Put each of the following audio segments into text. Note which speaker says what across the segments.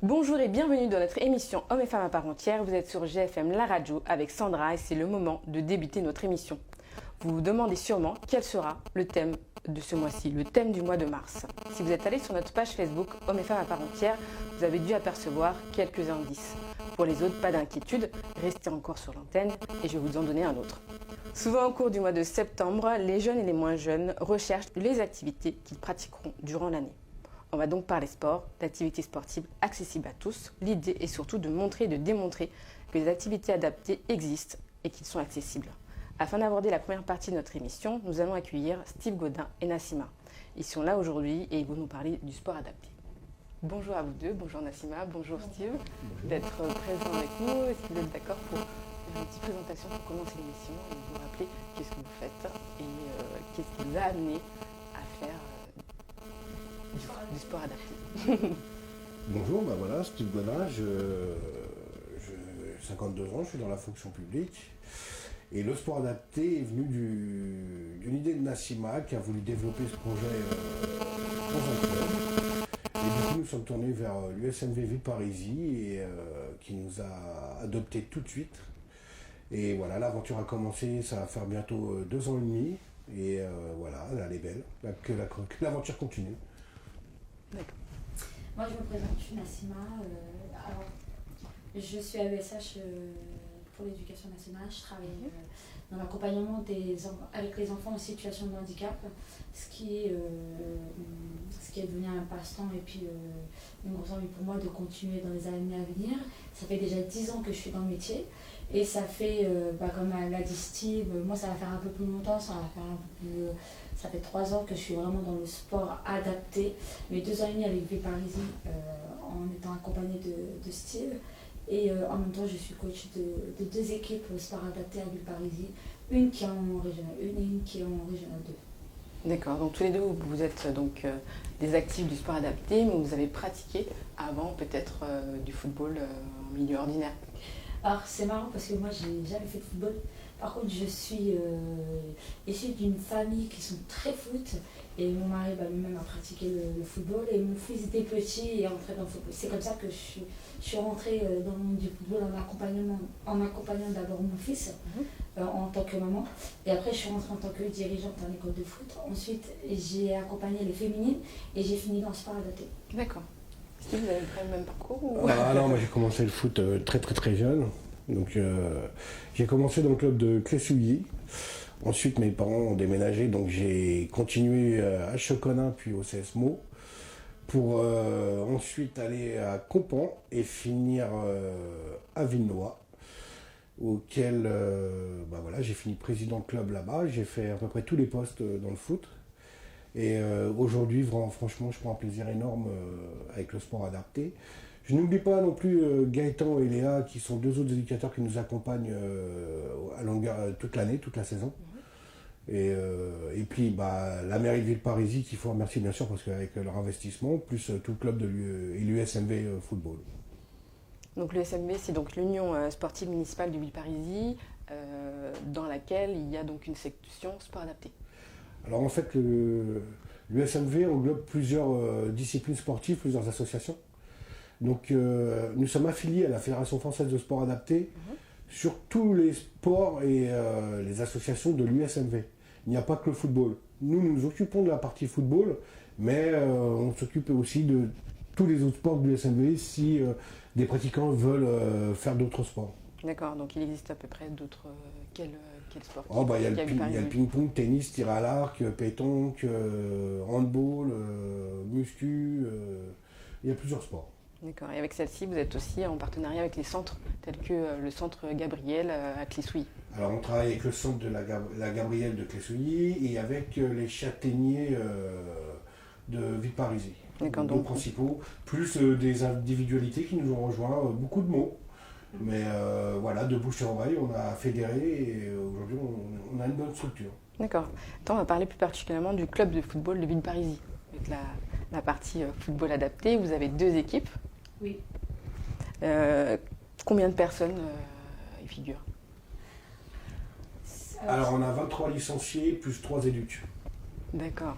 Speaker 1: Bonjour et bienvenue dans notre émission Hommes et femmes à part entière. Vous êtes sur GFM La Radio avec Sandra et c'est le moment de débuter notre émission. Vous vous demandez sûrement quel sera le thème de ce mois-ci, le thème du mois de mars. Si vous êtes allé sur notre page Facebook Hommes et femmes à part entière, vous avez dû apercevoir quelques indices. Pour les autres, pas d'inquiétude, restez encore sur l'antenne et je vais vous en donner un autre. Souvent au cours du mois de septembre, les jeunes et les moins jeunes recherchent les activités qu'ils pratiqueront durant l'année. On va donc parler sport, d'activités sportives accessibles à tous. L'idée est surtout de montrer et de démontrer que les activités adaptées existent et qu'ils sont accessibles. Afin d'aborder la première partie de notre émission, nous allons accueillir Steve Godin et Nassima. Ils sont là aujourd'hui et ils vont nous parler du sport adapté. Bonjour à vous deux, bonjour Nassima, bonjour Steve, d'être présents avec nous. Est-ce que vous êtes d'accord pour faire une petite présentation pour commencer l'émission et vous rappeler qu'est-ce que vous faites et qu'est-ce qui vous a amené à faire du sport adapté.
Speaker 2: Bonjour, voilà, Steve Godin, j'ai 52 ans, je suis dans la fonction publique. Et le sport adapté est venu d'une idée de Nassima qui a voulu développer ce projet dans un club. Et du coup, nous sommes tournés vers l'USMV Villeparisis et qui nous a adoptés tout de suite. Et voilà, l'aventure a commencé, ça va faire bientôt 2 ans et demi. Et voilà, elle est belle, que l'aventure continue.
Speaker 3: D'accord. Moi, je me présente, je suis Nassima. Alors, je suis à ESH pour l'éducation nationale. Je travaille dans l'accompagnement avec les enfants en situation de handicap, ce qui est devenu un passe-temps et puis une grosse envie pour moi de continuer dans les années à venir. Ça fait déjà 10 ans que je suis dans le métier et ça fait, comme l'a dit Steve, moi ça va faire un peu plus longtemps, ça fait 3 ans que je suis vraiment dans le sport adapté, mais 2 ans et demi avec Villeparisis en étant accompagnée de Steve. Et en même temps, je suis coach de 2 équipes sport adapté à Villeparisis, une qui est en régional 1 et une qui est en régional 2.
Speaker 1: D'accord, donc tous les deux, vous êtes donc des actifs du sport adapté, mais vous avez pratiqué avant peut-être du football en milieu ordinaire.
Speaker 3: Alors c'est marrant parce que moi, j'ai jamais fait de football. Par contre, je suis issue d'une famille qui sont très foot et mon mari lui-même a pratiqué le football et mon fils dès petit est entré dans le football. C'est comme ça que je suis rentrée dans le monde du football en accompagnant d'abord mon fils en tant que maman et après je suis rentrée en tant que dirigeante en école de foot. Ensuite, j'ai accompagné les féminines et j'ai fini dans le sport adapté.
Speaker 1: D'accord. Est-ce que vous avez le même parcours ou...
Speaker 2: Non, moi j'ai commencé le foot très jeune. Donc j'ai commencé dans le club de Clé-Souilly. Ensuite mes parents ont déménagé, donc j'ai continué à Choconin puis au CSMO pour ensuite aller à Compan et finir à Villenoix, auquel j'ai fini président de club là-bas. J'ai fait à peu près tous les postes dans le foot. Et aujourd'hui, franchement, je prends un plaisir énorme avec le sport adapté. Je n'oublie pas non plus Gaëtan et Léa, qui sont 2 autres éducateurs qui nous accompagnent à longueur toute l'année, toute la saison. Et puis la mairie de Villeparisis, qu'il faut remercier bien sûr, parce qu'avec leur investissement, plus tout le club et l'USMV Football.
Speaker 1: Donc l'USMV, c'est donc l'Union sportive municipale de Villeparisis, dans laquelle il y a donc une section sport adapté.
Speaker 2: Alors en fait, l'USMV englobe plusieurs disciplines sportives, plusieurs associations. Donc nous sommes affiliés à la Fédération française de sport adapté sur tous les sports et les associations de l'USMV. Il n'y a pas que le football. Nous nous occupons de la partie football, mais on s'occupe aussi de tous les autres sports de l'USMV si des pratiquants veulent faire d'autres sports.
Speaker 1: D'accord, donc il existe à peu près d'autres... Quel sport
Speaker 2: il y a le ping-pong, tennis, tir à l'arc, pétanque, handball, muscu, il y a plusieurs sports.
Speaker 1: D'accord, et avec celle-ci, vous êtes aussi en partenariat avec les centres, tels que le centre Gabriel à Clé-Souilly.
Speaker 2: Alors on travaille avec le centre de la Gabrielle de Clé-Souilly et avec les châtaigniers de Villeparisis.
Speaker 1: D'accord,
Speaker 2: donc principaux, plus des individualités qui nous ont rejoints, beaucoup de mots. Mais de bouche à oreille, on a fédéré et aujourd'hui on a une bonne structure.
Speaker 1: D'accord. On va parler plus particulièrement du club de football de Villeparisis. Avec la partie football adapté, vous avez 2 équipes.
Speaker 3: Oui.
Speaker 1: Combien de personnes y figurent ?
Speaker 2: Alors on a 23 licenciés plus 3 éducs.
Speaker 1: D'accord.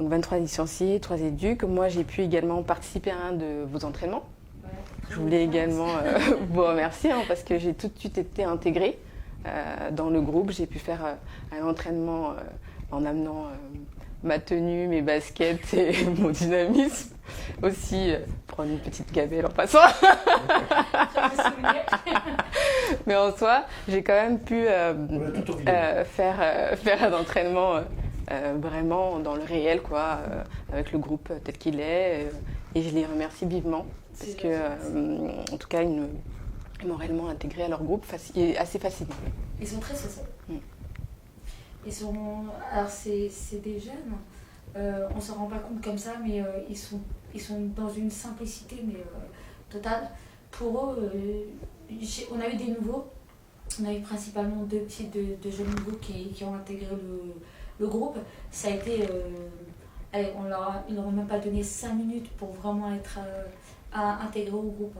Speaker 1: Donc 23 licenciés, 3 éducs. Moi j'ai pu également participer à un de vos entraînements.
Speaker 3: Ouais.
Speaker 1: Je voulais également vous remercier parce que j'ai tout de suite été intégrée dans le groupe. J'ai pu faire un entraînement en amenant ma tenue, mes baskets et mon dynamisme. Aussi, prendre une petite gamelle en passant. Mais en soi, j'ai quand même pu faire un entraînement vraiment dans le réel, avec le groupe tel qu'il est. Et je les remercie vivement. Parce que, en tout cas, ils m'ont réellement intégré à leur groupe assez facilement.
Speaker 3: Ils sont très sociaux. Alors, c'est des jeunes, on ne s'en rend pas compte comme ça, mais ils sont dans une simplicité totale. Pour eux, on a eu des nouveaux. On a eu principalement deux jeunes nouveaux qui ont intégré le groupe. Ça a été. Ils n'auront même pas donné 5 minutes pour vraiment être intégrés au groupe.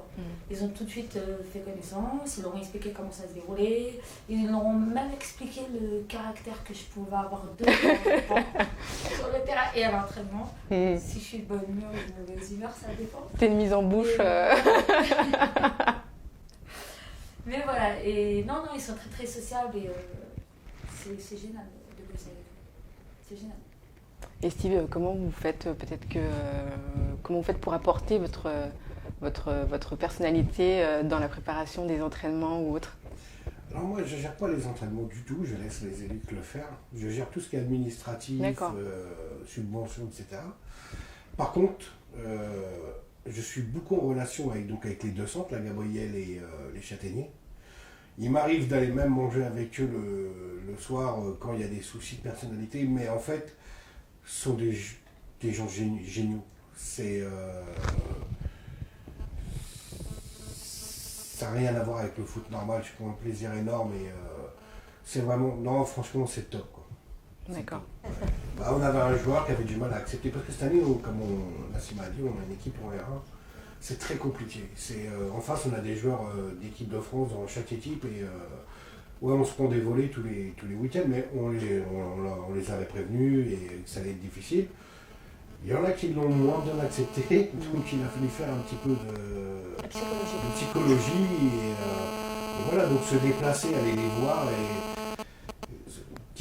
Speaker 3: Ils ont tout de suite fait connaissance, ils leur ont expliqué comment ça se déroulait, ils leur ont même expliqué le caractère que je pouvais avoir sur le terrain et à l'entraînement. Si je suis de bonne humeur ou de mauvaise humeur, ça dépend.
Speaker 1: T'es une mise en bouche.
Speaker 3: Mais voilà, et non, ils sont très très sociables et c'est génial de bosser avec eux. C'est génial.
Speaker 1: Et Steve, comment vous faites comment vous faites pour apporter votre personnalité dans la préparation des entraînements ou autres?
Speaker 2: Alors moi, je ne gère pas les entraînements du tout, je laisse les élites le faire. Je gère tout ce qui est administratif, subventions, etc. Par contre, je suis beaucoup en relation avec les deux centres, la Gabrielle et les Châtaigniers. Il m'arrive d'aller même manger avec eux le soir quand il y a des soucis de personnalité, mais en fait, ce sont des gens géniaux. Ça n'a rien à voir avec le foot normal, je prends un plaisir énorme et c'est vraiment... Non, franchement, c'est top, quoi.
Speaker 1: D'accord.
Speaker 2: On avait un joueur qui avait du mal à accepter, parce que cette année, comme Nassim a dit, on a une équipe en R1, c'est très compliqué. En face, on a des joueurs d'équipe de France dans chaque équipe et on se prend des volets tous les week-ends, mais on les avait prévenus et que ça allait être difficile. Il y en a qui l'ont moins bien accepté, donc il a fallu faire un petit peu de psychologie et voilà, donc se déplacer, aller les voir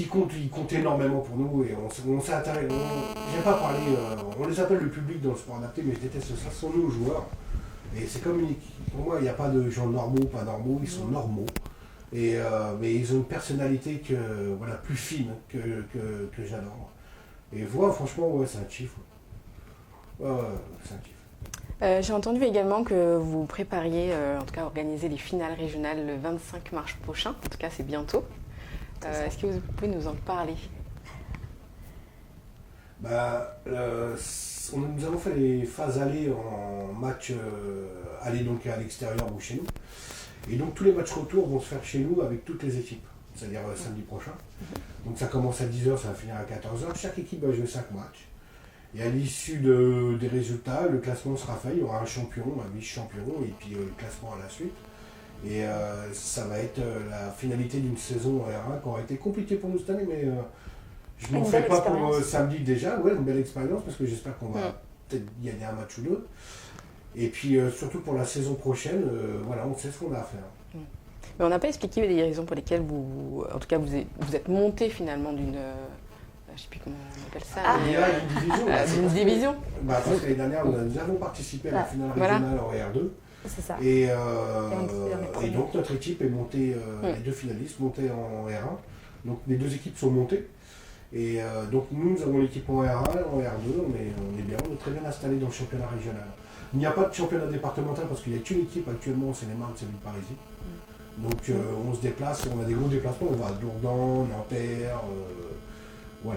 Speaker 2: ils comptent énormément pour nous et on s'est intéressé. J'aime pas parler, on les appelle le public dans le sport adapté, mais je déteste ça, ce sont nos joueurs. Et c'est comme une équipe. Pour moi, il n'y a pas de gens normaux, pas normaux, ils sont normaux. Mais ils ont une personnalité plus fine que j'adore. Et voilà, franchement, c'est un kiff. C'est un kiff.
Speaker 1: J'ai entendu également que vous prépariez, en tout cas organiser les finales régionales le 25 mars prochain. En tout cas, c'est bientôt. Est-ce que vous pouvez nous en parler?
Speaker 2: Nous avons fait les phases aller en match aller donc à l'extérieur ou chez nous. Et donc tous les matchs retour vont se faire chez nous avec toutes les équipes, c'est-à-dire samedi prochain. Donc ça commence à 10h, ça va finir à 14h. Chaque équipe va jouer 5 matchs. Et à l'issue des résultats, le classement sera fait. Il y aura un champion, un vice-champion et puis le classement à la suite. Et ça va être la finalité d'une saison R1 qui aura été compliquée pour nous cette année, mais je m'en fais pas pour samedi déjà. Ouais, une belle expérience parce que j'espère qu'on va peut-être gagner un match ou deux. Et puis surtout pour la saison prochaine, on sait ce qu'on a à faire.
Speaker 1: Mais on n'a pas expliqué les raisons pour lesquelles vous êtes monté finalement d'une... je ne sais plus comment on appelle ça.
Speaker 2: Il y a une division.
Speaker 1: D'une division.
Speaker 2: Parce que l'année dernière, nous avons participé à la finale régionale en R2.
Speaker 3: C'est ça.
Speaker 2: Et donc notre équipe est montée, les deux finalistes montés en R1. Donc les deux équipes sont montées. Et donc nous avons l'équipe en R1, en R2, on est bien, on est très bien installé dans le championnat régional. Il n'y a pas de championnat départemental parce qu'il n'y a qu'une équipe actuellement, c'est les Marnes, c'est Villeparisis. Donc on se déplace, on a des gros déplacements, on va à Dourdan, Nanterre, on a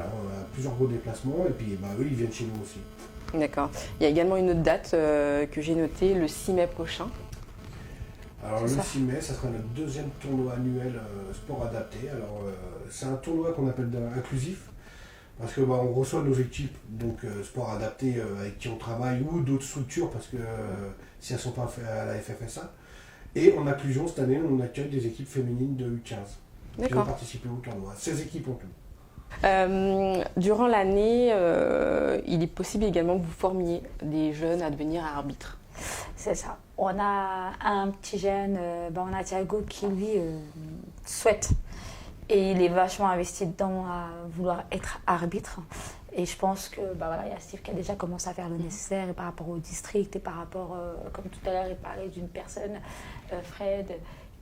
Speaker 2: plusieurs gros déplacements et puis eux ils viennent chez nous aussi.
Speaker 1: D'accord. Il y a également une autre date que j'ai notée, le 6 mai prochain.
Speaker 2: Alors le 6 mai, ça sera notre deuxième tournoi annuel sport adapté. Alors c'est un tournoi qu'on appelle inclusif parce que on reçoit nos équipes donc sport adapté avec qui on travaille ou d'autres structures parce que si elles ne sont pas à la FFSA. Et en inclusion cette année, on accueille des équipes féminines de U15 qui vont participer au tournoi. 16 équipes en tout.
Speaker 1: Durant l'année, il est possible également que vous formiez des jeunes à devenir arbitres.
Speaker 3: C'est ça. On a un petit jeune, on a Thiago qui lui souhaite et il est vachement investi dedans à vouloir être arbitre. Et je pense que il y a Steve qui a déjà commencé à faire le nécessaire et par rapport au district et par rapport, comme tout à l'heure, il parlait d'une personne, Fred,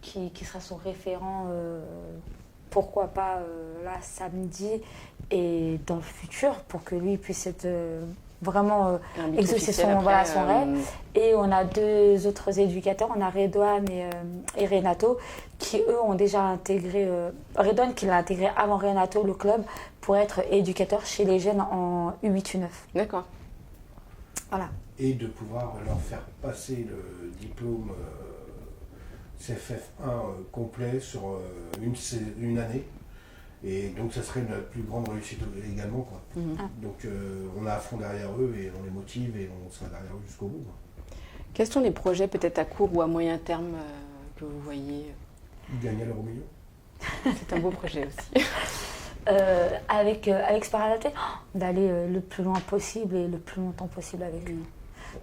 Speaker 3: qui sera son référent, pourquoi pas là samedi et dans le futur pour que lui puisse être vraiment exaucer son rêve. Et on a 2 autres éducateurs, on a Redouane et Renato, qui eux ont déjà intégré, Redouane qui l'a intégré avant Renato, le club, pour être éducateur chez les jeunes en U8, U9.
Speaker 1: D'accord.
Speaker 3: Voilà.
Speaker 2: Et de pouvoir leur faire passer le diplôme CFF1 complet sur une année. Et donc ça serait notre plus grande réussite également, quoi. Donc on a à fond derrière eux et on les motive et on sera derrière eux jusqu'au bout, quoi.
Speaker 1: Quels sont les projets peut-être à court ou à moyen terme que vous voyez
Speaker 2: Gagner l'euro million.
Speaker 1: C'est un beau projet aussi.
Speaker 3: Avec Sparalaté, d'aller le plus loin possible et le plus longtemps possible avec lui.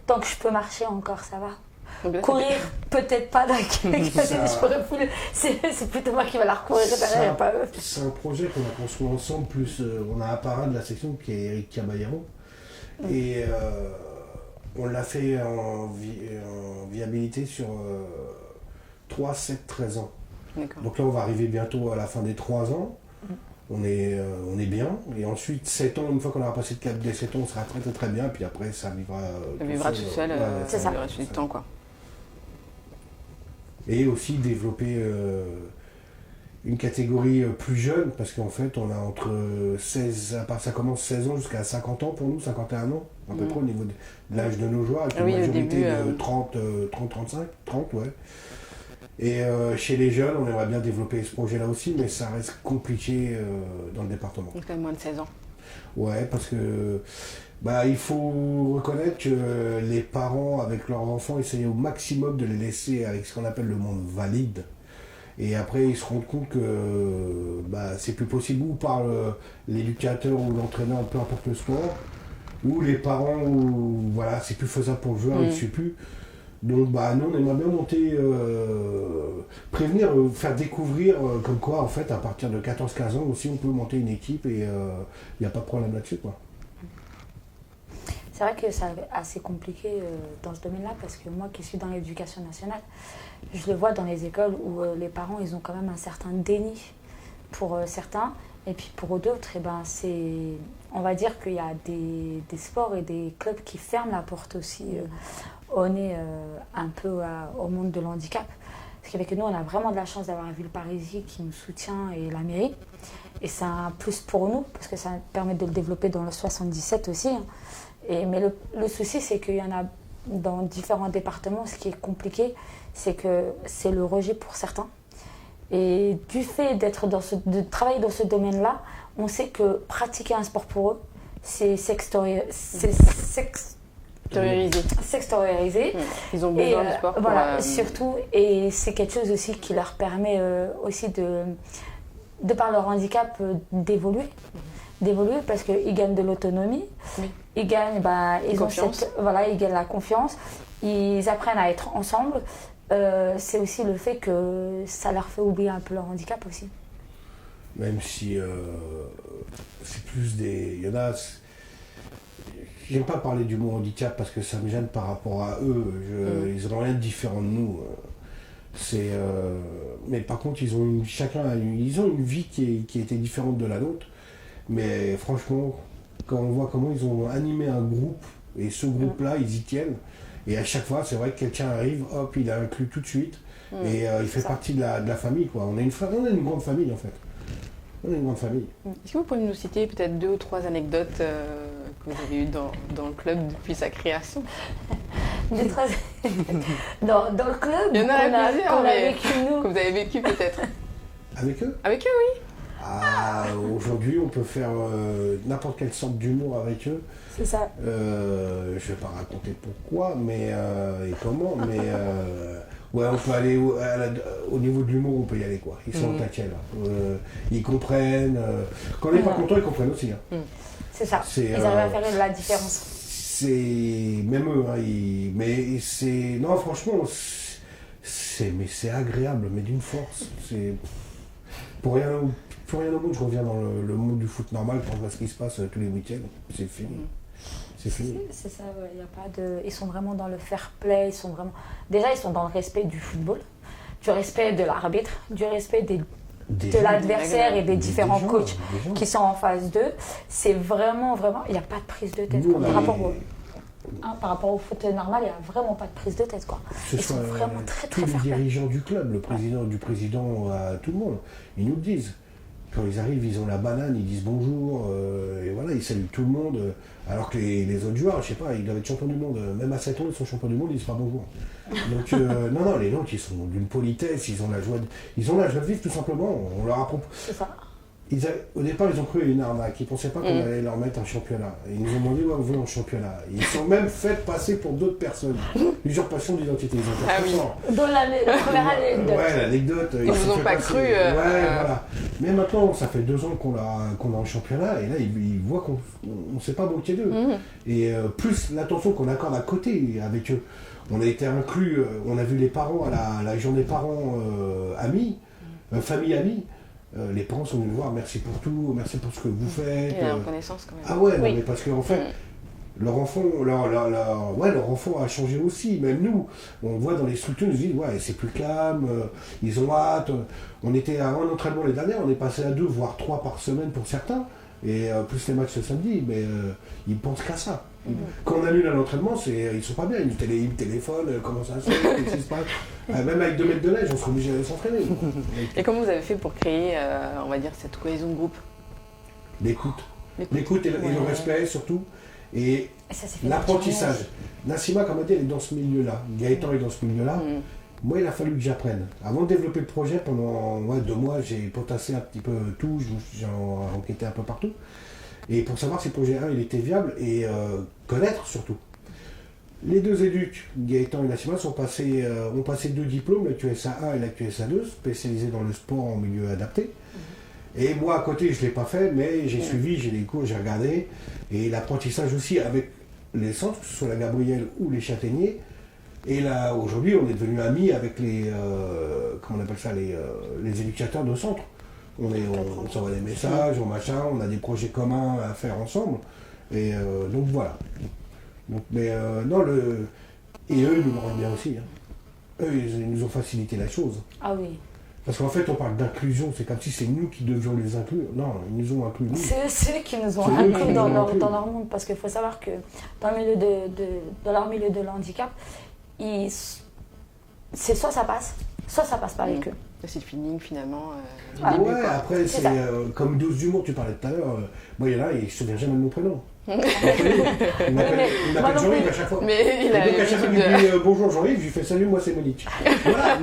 Speaker 3: Tant que je peux marcher encore, ça va. Courir, peut-être pas dans je pourrais fouler. C'est plutôt moi qui va la recourir derrière, pas eux.
Speaker 2: C'est un projet qu'on a construit ensemble, plus on a un parrain de la section qui est Eric Caballero. Et on l'a fait en viabilité sur 3, 7, 13 ans.
Speaker 1: D'accord.
Speaker 2: Donc là, on va arriver bientôt à la fin des 3 ans. On est bien. Et ensuite, 7 ans, une fois qu'on aura passé le cap des 7 ans, on sera très très très bien. Puis après, ça vivra
Speaker 1: tout seul.
Speaker 3: C'est ça.
Speaker 1: Le reste du temps, quoi.
Speaker 2: Et aussi développer une catégorie plus jeune, parce qu'en fait, on a entre 16, à part ça commence 16 ans jusqu'à 50 ans pour nous, 51 ans, à peu près au niveau de l'âge de nos joueurs, avec une majorité de 30, 35, 30, ouais. Et chez les jeunes, on aimerait bien développer ce projet-là aussi, mais ça reste compliqué dans le département.
Speaker 1: Donc quand même moins de 16 ans.
Speaker 2: Ouais, parce que il faut reconnaître que les parents, avec leurs enfants, essayent au maximum de les laisser avec ce qu'on appelle le monde valide. Et après, ils se rendent compte que c'est plus possible, ou par l'éducateur ou l'entraîneur, peu importe le sport, ou les parents, ou voilà, c'est plus faisable pour le joueur, il ne suit plus. Donc nous on aimerait bien monter, prévenir, faire découvrir comme quoi en fait à partir de 14-15 ans aussi on peut monter une équipe et il n'y a pas de problème là-dessus, quoi.
Speaker 3: C'est vrai que c'est assez compliqué dans ce domaine-là parce que moi qui suis dans l'éducation nationale, je le vois dans les écoles où les parents ils ont quand même un certain déni pour certains et puis pour d'autres on va dire qu'il y a des sports et des clubs qui ferment la porte aussi au nez un peu au monde de l'handicap. Parce qu'avec nous, on a vraiment de la chance d'avoir Villeparisis qui nous soutient et la mairie. Et c'est un plus pour nous, parce que ça permet de le développer dans le 77 aussi. Mais le souci, c'est qu'il y en a dans différents départements. Ce qui est compliqué, c'est que c'est le rejet pour certains. Et du fait de travailler dans ce domaine-là, on sait que pratiquer un sport pour eux, c'est s'extérioriser.
Speaker 1: Ils ont besoin du sport.
Speaker 3: Voilà, surtout. Et c'est quelque chose aussi qui leur permet aussi de par leur handicap, d'évoluer parce qu'ils gagnent de l'autonomie. Oui. Ils gagnent, ils gagnent la confiance. Ils apprennent à être ensemble. C'est aussi le fait que ça leur fait oublier un peu leur handicap aussi.
Speaker 2: Même si c'est plus il y en a. J'aime pas parler du mot handicap parce que ça me gêne par rapport à eux. Ils n'ont rien de différent de nous. Mais par contre, ils ont une vie qui était différente de la nôtre. Mais franchement, quand on voit comment ils ont animé un groupe, et ce groupe-là, ils y tiennent. Et à chaque fois, c'est vrai que quelqu'un arrive, hop, il est inclus tout de suite. Et il fait partie de la famille, quoi. On a une grande famille, en fait. On est une grande famille.
Speaker 1: Est-ce que vous pouvez nous citer peut-être 2 ou 3 anecdotes que vous avez eues dans le club depuis sa création?
Speaker 3: Dans le club,
Speaker 1: il y en a plusieurs,
Speaker 3: qu'on a vécu, nous.
Speaker 1: Que vous avez vécu peut-être.
Speaker 2: Avec eux?
Speaker 1: Avec eux, oui.
Speaker 2: Aujourd'hui, on peut faire n'importe quelle sorte d'humour avec eux.
Speaker 3: C'est ça.
Speaker 2: Je vais pas raconter pourquoi, mais et comment, mais ouais, on peut aller au niveau de l'humour, on peut y aller, quoi. Ils sont au taquet, là. Ils comprennent. Quand on n'est pas content, ils comprennent aussi. Hein.
Speaker 3: C'est ça. Ils arrivent à faire de la différence.
Speaker 2: c'est même eux, hein, mais c'est non franchement c'est agréable, mais d'une force. C'est pour rien au monde, je reviens dans le monde du foot normal pour voir ce qui se passe tous les week-ends. C'est fini. C'est fini.
Speaker 3: C'est ça, ouais, y a pas de... Ils sont vraiment dans le fair play, déjà ils sont dans le respect du football, du respect de l'arbitre, du respect de l'adversaire et des différents coachs qui sont en face d'eux. C'est vraiment, il n'y a pas de prise de tête. Par rapport au foot normal, il n'y a vraiment pas de prise de tête. Quoi. Ils sont vraiment très
Speaker 2: tous les
Speaker 3: fair play.
Speaker 2: dirigeants du club, le président du président à tout le monde, ils nous le disent. Quand ils arrivent, ils ont la banane, ils disent bonjour, et voilà, ils saluent tout le monde. Alors que les autres joueurs, je sais pas, ils doivent être champions du monde. Même à 7 ans, ils sont champions du monde, ils disent pas bonjour. Donc, non, les nôtres, ils sont d'une politesse, ils ont la joie de vivre tout simplement. On leur a proposé.
Speaker 3: C'est ça.
Speaker 2: Au départ, ils ont cru à une arnaque. Ils ne pensaient pas qu'on allait leur mettre un championnat. Et ils nous ont demandé où vous voulez en championnat. Ils sont même fait passer pour d'autres personnes. Usurpation d'identité.
Speaker 3: Dans la première anecdote.
Speaker 2: Ouais, l'anecdote.
Speaker 1: Ils vous ont pas cru.
Speaker 2: Ouais, voilà. Mais maintenant, ça fait 2 ans qu'on a en championnat. Et là, ils voient qu'on ne s'est pas moqué d'eux. Et plus l'attention qu'on accorde à côté avec eux. On a été inclus, on a vu les parents à la journée parents amis, famille amis. Les parents sont venus nous voir, merci pour tout, merci pour ce que vous faites.
Speaker 1: Et la reconnaissance quand même.
Speaker 2: Ah ouais, non, mais parce qu'en fait, leur enfant a changé aussi. Même nous, on voit dans les structures, ils nous disent, ouais, c'est plus calme, ils ont hâte. On était à un entraînement les dernières, on est passé à 2, voire 3 par semaine pour certains. Et plus les matchs ce samedi, mais ils pensent qu'à ça. Quand on annule un entraînement, ils sont pas bien, ils me téléphonent, comment ça se fait, qu'est-ce qui se passe. Même avec 2 mètres de neige, on serait obligé de s'entraîner.
Speaker 1: Et comment vous avez fait pour créer, on va dire, cette cohésion de groupe?
Speaker 2: L'écoute et le respect surtout. Et l'apprentissage. Nassima, comme elle dit, elle est dans ce milieu-là. Gaëtan est dans ce milieu-là. Moi, il a fallu que j'apprenne. Avant de développer le projet, pendant 2 mois, j'ai potassé un petit peu tout, j'ai enquêté un peu partout. Et pour savoir si le projet 1 il était viable et connaître surtout. Les 2 éducs, Gaëtan et Nassima, ont passé 2 diplômes, la QSA 1 et la QSA 2, spécialisés dans le sport en milieu adapté. Et moi, à côté, je ne l'ai pas fait, mais j'ai suivi, j'ai des cours, j'ai regardé. Et l'apprentissage aussi avec les centres, que ce soit la Gabrielle ou les Châtaigniers. Et là, aujourd'hui, on est devenus amis avec les éducateurs de centre. On s'envoie des messages, on a des projets communs à faire ensemble. Et donc voilà. Et eux, ils nous rendent bien aussi. Hein. Eux, ils nous ont facilité la chose.
Speaker 3: Ah oui.
Speaker 2: Parce qu'en fait, on parle d'inclusion, c'est comme si c'est nous qui devions les inclure. Non, ils nous ont inclus.
Speaker 3: C'est eux qui nous ont inclus dans leur monde. Parce qu'il faut savoir que dans leur milieu de handicap, c'est soit ça passe pas avec eux.
Speaker 1: C'est le feeling finalement.
Speaker 2: Ouais, après, c'est comme dose d'humour, tu parlais tout à l'heure. Moi, il y en a, il ne se souvient jamais de mon prénom. Il m'appelle Jean-Yves à chaque fois.
Speaker 1: Mais il a
Speaker 2: donc à chaque fois qu'il me dit bonjour Jean-Yves, je lui fais salut, moi c'est Monique. Voilà,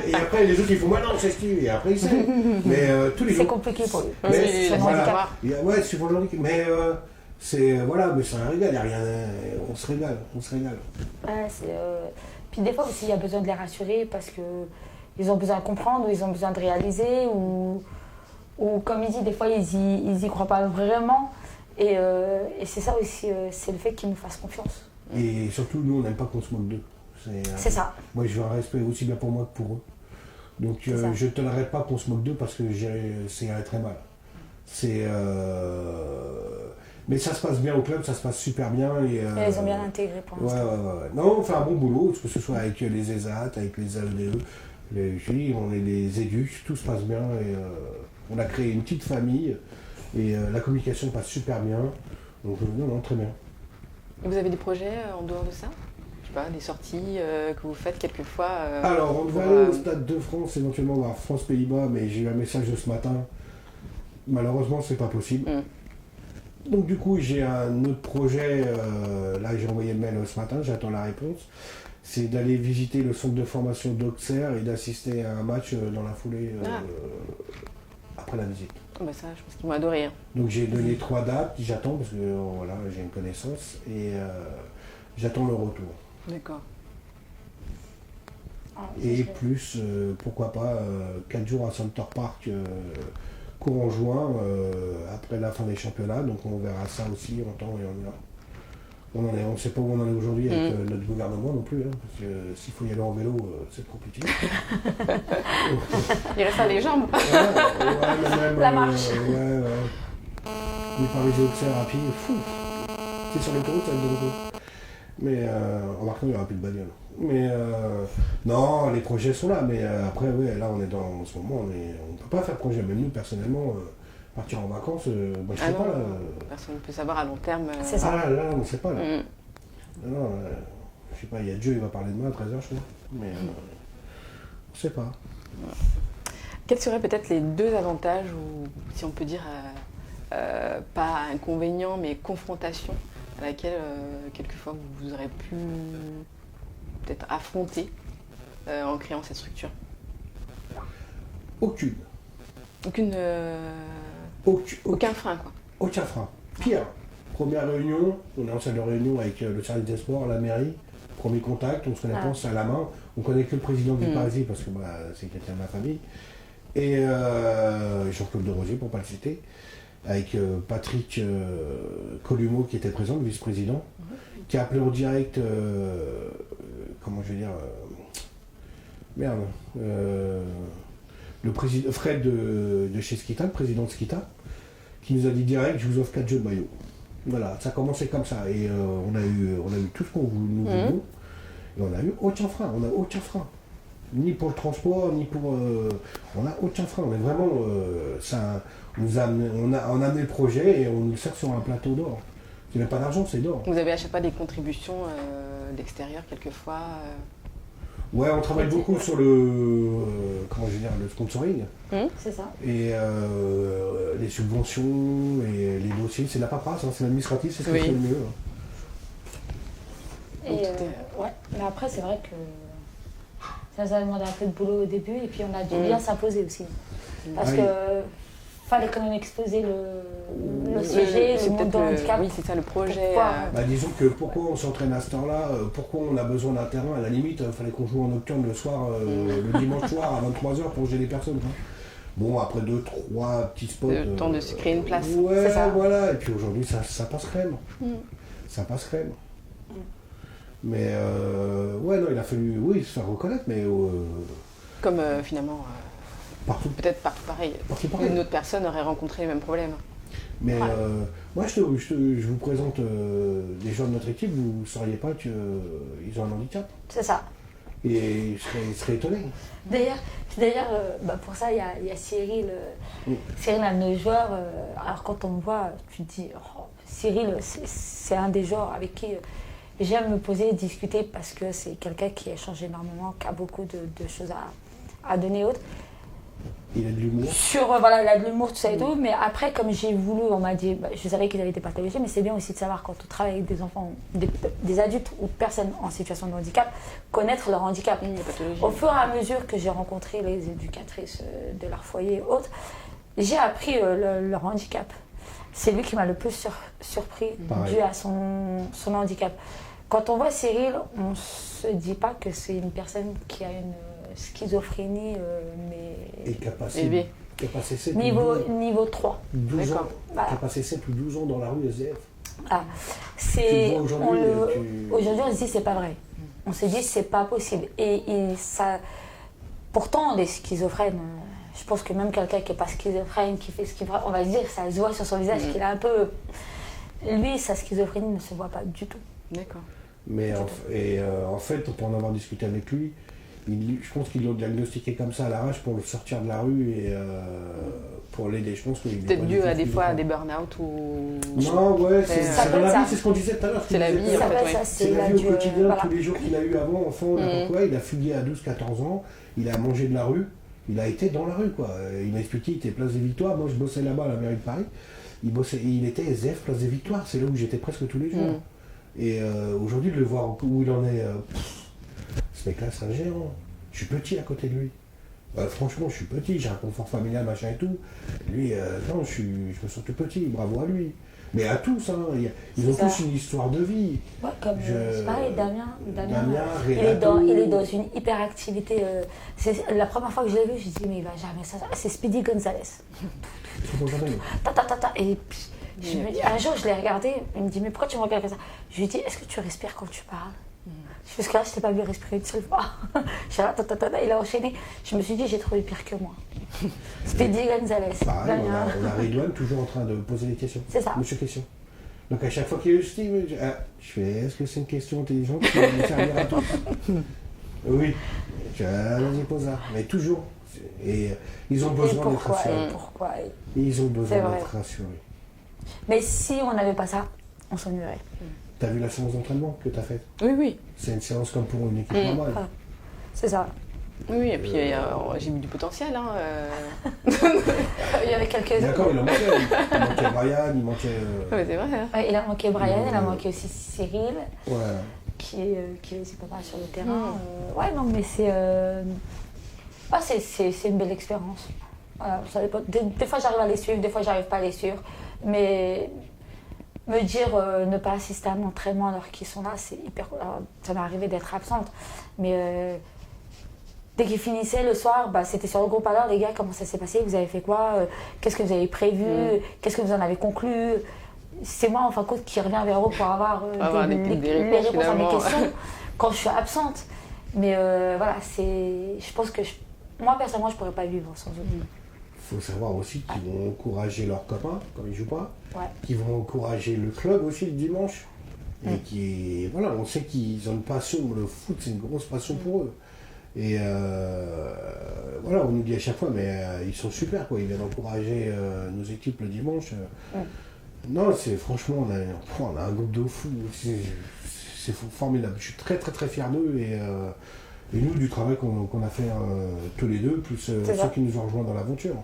Speaker 2: et après les autres ils font non, c'est Steve, et après ils savent. Mais tous les jours.
Speaker 3: C'est compliqué pour lui.
Speaker 2: C'est un handicap. Ouais, c'est pour le handicap. Mais c'est un régal, il y a rien. On se régale.
Speaker 3: Ouais, puis des fois aussi il y a besoin de les rassurer parce que ils ont besoin de comprendre, ou ils ont besoin de réaliser, ou comme il dit, des fois ils y croient pas vraiment. Et c'est ça aussi, c'est le fait qu'ils nous fassent confiance.
Speaker 2: Et surtout, nous, on n'aime pas qu'on se moque d'eux.
Speaker 3: C'est ça.
Speaker 2: Moi, je veux un respect aussi bien pour moi que pour eux. Donc, je ne tolérerai pas qu'on se moque d'eux parce que c'est très mal. Mais ça se passe bien au club, ça se passe super bien. Et
Speaker 3: ils ont bien intégré pour l'instant.
Speaker 2: Ouais. Non, on fait un bon boulot, que ce soit avec les ESAT, avec les AEDE, on est les éducs, tout se passe bien. Et on a créé une petite famille. Et la communication passe super bien. Donc, non, très bien.
Speaker 1: Et vous avez des projets en dehors de ça? Je sais pas, des sorties que vous faites quelquefois
Speaker 2: Alors, on va aller au Stade de France, éventuellement voir France-Pays-Bas, mais j'ai eu un message de ce matin. Malheureusement, c'est pas possible. Donc, du coup, j'ai un autre projet. Là, j'ai envoyé le mail ce matin, j'attends la réponse. C'est d'aller visiter le centre de formation d'Auxerre et d'assister à un match dans la foulée après la visite.
Speaker 1: Bah ça, je pense qu'ils vont adorer. Hein.
Speaker 2: Donc j'ai donné 3 dates, j'attends parce que voilà, j'ai une connaissance et j'attends le retour.
Speaker 1: D'accord.
Speaker 2: Et plus, pourquoi pas, 4 jours à Center Park courant juin, après la fin des championnats, donc on verra ça aussi en temps et en heure. On ne sait pas où on en est aujourd'hui avec notre gouvernement non plus, hein, parce que s'il faut y aller en vélo, c'est compliqué.
Speaker 1: Il reste à les jambes.
Speaker 2: Même,
Speaker 3: La marche.
Speaker 2: Il parle des thérapie, fou. C'est sur l'autoroute, ça va être dangereux. Mais en marquant, il n'y aura plus de bagnole. Mais non, les projets sont là, mais après, là, on est en ce moment, on ne peut pas faire de projet. Même nous, personnellement, partir en vacances, moi, je ne sais pas.
Speaker 1: Personne ne peut savoir à long terme.
Speaker 3: C'est ça.
Speaker 2: Là, on ne sait pas. Là. Non, je sais pas, il y a Dieu, il va parler demain à 13h, je crois. Mais on ne sait pas.
Speaker 1: Quels seraient peut-être les 2 avantages, ou si on peut dire, pas inconvénients, mais confrontation, à laquelle, quelquefois, vous aurez pu peut-être affronter en créant cette structure?
Speaker 2: Aucune.
Speaker 1: Aucun frein, quoi.
Speaker 2: Aucun frein. Pire, première réunion, on est en salle de réunion avec le service des sports, la mairie. Premier contact, on se connaît pas, on se serre la main. On connaît que le président du Paris parce que c'est quelqu'un de ma famille. Et Jean-Claude de Rosier, pour ne pas le citer, avec Patrick Columeau qui était présent, le vice-président, qui a appelé en direct, comment je vais dire, le président Fred de chez Skita, le président de Skita, qui nous a dit direct, je vous offre 4 jeux de maillot. Voilà, ça a commencé comme ça. Et on a eu tout ce qu'on nous voulions. Et on a eu aucun frein. On n'a aucun frein. Ni pour le transport, ni pour. On n'a aucun frein. On est vraiment. On a amené le projet et on nous sert sur un plateau d'or. Il n'y a pas d'argent, c'est d'or.
Speaker 1: Vous avez à chaque fois des contributions d'extérieur, quelquefois
Speaker 2: Ouais, on travaille beaucoup sur le. Comment je vais dire, le sponsoring.
Speaker 3: C'est ça.
Speaker 2: Et les subventions et les dossiers, c'est de la paperasse, c'est l'administratif, c'est ce qui fait le mieux.
Speaker 3: Et mais après, c'est vrai que ça nous a demandé un peu de boulot au début et puis on a dû bien s'imposer aussi. Parce que fallait quand même exposer le sujet, le monde de handicap.
Speaker 1: Oui, c'est ça le projet.
Speaker 2: Disons que pourquoi on s'entraîne à cette heure-là, pourquoi on a besoin d'un terrain, à la limite, il fallait qu'on joue en nocturne le soir, le dimanche soir à 23h pour gérer les personnes. Hein. Bon, après 2-3 petits spots.
Speaker 1: Le temps de se créer une place.
Speaker 2: Ouais,
Speaker 3: c'est ça.
Speaker 2: Voilà. Et puis aujourd'hui, ça passe crème. Ça passe crème. Mais non, il a fallu, se faire reconnaître, mais.
Speaker 1: Comme finalement.
Speaker 2: Partout.
Speaker 1: Peut-être partout pareil. Une autre personne aurait rencontré les mêmes problèmes.
Speaker 2: Mais moi, je vous présente des gens de notre équipe, vous ne sauriez pas qu'ils ont un handicap.
Speaker 3: C'est ça.
Speaker 2: Et ils seraient étonnés.
Speaker 3: D'ailleurs, pour ça, il y a Cyril. Cyril, un de nos joueurs. Alors, quand on me voit, tu te dis, Cyril, c'est un des joueurs avec qui j'aime me poser et discuter parce que c'est quelqu'un qui échange énormément, qui a beaucoup de choses à donner et autres.
Speaker 2: Il a de l'humour.
Speaker 3: Il a de l'humour, tout ça et tout. Mais après, comme j'ai voulu, on m'a dit, je savais qu'ils avaient été pathologiés, mais c'est bien aussi de savoir quand on travaille avec des enfants, des adultes ou personnes en situation de handicap, connaître leur handicap. Au fur et à mesure que j'ai rencontré les éducatrices de leur foyer et autres, j'ai appris leur handicap. C'est lui qui m'a le plus surpris dû à son handicap. Quand on voit Cyril, on ne se dit pas que c'est une personne qui a une schizophrénie, mais...
Speaker 2: Et qui a passé 7
Speaker 3: niveau 3.
Speaker 2: 12 ans. Qui a passé 7 ou 12 ans dans la rue SDF.
Speaker 3: Aujourd'hui, on se dit c'est pas vrai. On se dit c'est pas possible. Et pourtant, les schizophrènes, je pense que même quelqu'un qui n'est pas schizophrène, qui fait schizophrène, on va se dire, ça se voit sur son visage qu'il a un peu... Lui, sa schizophrénie ne se voit pas du tout.
Speaker 1: D'accord.
Speaker 2: Mais en fait, pour en avoir discuté avec lui, je pense qu'ils l'ont diagnostiqué comme ça à l'arrache pour le sortir de la rue et pour l'aider. Je pense qu'il
Speaker 1: peut-être dû à des fois à des burn-out ou...
Speaker 2: Non, c'est dans la vie, c'est ce qu'on disait tout à l'heure.
Speaker 1: C'est la vie, en fait,
Speaker 2: c'est la vie au quotidien, tous les jours qu'il a eu avant, enfant, n'importe quoi. Il a fugué à 12-14 ans, il a mangé de la rue, il a été dans la rue, quoi. Il m'a expliqué, il était place des Victoires, moi je bossais là-bas à la mairie de Paris, il était SDF, place des Victoires, c'est là où j'étais presque tous les jours. Et aujourd'hui, de le voir où il en est, ce mec-là, c'est un géant. Je suis petit à côté de lui. Franchement, je suis petit, j'ai un confort familial, machin et tout. Lui, non, je me sens tout petit, bravo à lui. Mais à tous, hein, ils ont tous une histoire de vie.
Speaker 3: Ouais, comme c'est pareil, Damien il est dans une hyperactivité. C'est la première fois que je l'ai vu, je me dis mais il va jamais ça. C'est Speedy Gonzalez. Et Un jour, je l'ai regardé, il me dit, mais pourquoi tu me regardes comme ça? Je lui ai dit, est-ce que tu respires quand tu parles? Parce que là, je ne t'ai pas vu respirer une seule fois. Il a enchaîné. Je me suis dit, j'ai trouvé pire que moi. Speedy Gonzalez.
Speaker 2: Pareil, on a Ridwan toujours en train de poser des questions.
Speaker 3: C'est ça.
Speaker 2: Monsieur question. Donc à chaque fois qu'il y a eu Steve, je fais, est-ce que c'est une question intelligente qui va nous servir à tous? Oui. Vas-y, pose ça. Mais toujours. Et ils ont besoin d'être rassurés.
Speaker 3: Pourquoi
Speaker 2: Ils ont besoin d'être rassurés.
Speaker 3: Mais si on n'avait pas ça, on s'ennuierait.
Speaker 2: T'as vu la séance d'entraînement que t'as faite?
Speaker 1: Oui, oui.
Speaker 2: C'est une séance comme pour une équipe normale.
Speaker 3: Ah, c'est ça.
Speaker 1: Oui, et puis j'ai mis du potentiel. Hein,
Speaker 3: Il y avait quelques...
Speaker 2: D'accord, il en manquait. Il manquait Brian, il manquait...
Speaker 1: Oui, c'est vrai. Hein.
Speaker 3: Il a manqué Brian, il a manqué aussi Cyril,
Speaker 2: Ouais.
Speaker 3: qui est aussi pas mal sur le terrain. Ouais, non, mais c'est une belle expérience. Voilà, ça dépend. Des fois, j'arrive à les suivre, des fois, j'arrive pas à les suivre. Mais me dire ne pas assister à un entraînement alors qu'ils sont là, c'est hyper... Alors, ça m'est arrivé d'être absente, mais dès qu'ils finissaient le soir, c'était sur le groupe. Alors les gars, comment ça s'est passé? Vous avez fait quoi? Qu'est-ce que vous avez prévu? Qu'est-ce que vous en avez conclu? C'est moi, en fin de compte, qui reviens vers eux pour avoir les réponses à mes questions quand je suis absente. Mais voilà, je pense que moi, personnellement, je ne pourrais pas vivre sans eux.
Speaker 2: Il faut savoir aussi qu'ils vont encourager leurs copains quand ils ne jouent pas,
Speaker 3: Ouais.
Speaker 2: qu'ils vont encourager le club aussi le dimanche. Et voilà, on sait qu'ils ont une passion, le foot c'est une grosse passion pour eux. Et voilà, on nous dit à chaque fois, mais ils sont super, quoi. Ils viennent encourager nos équipes le dimanche. Non, franchement, on a un groupe de fous, c'est formidable. Je suis très très très fier d'eux et nous, du travail qu'on a fait tous les deux, plus ceux qui nous ont rejoints dans l'aventure.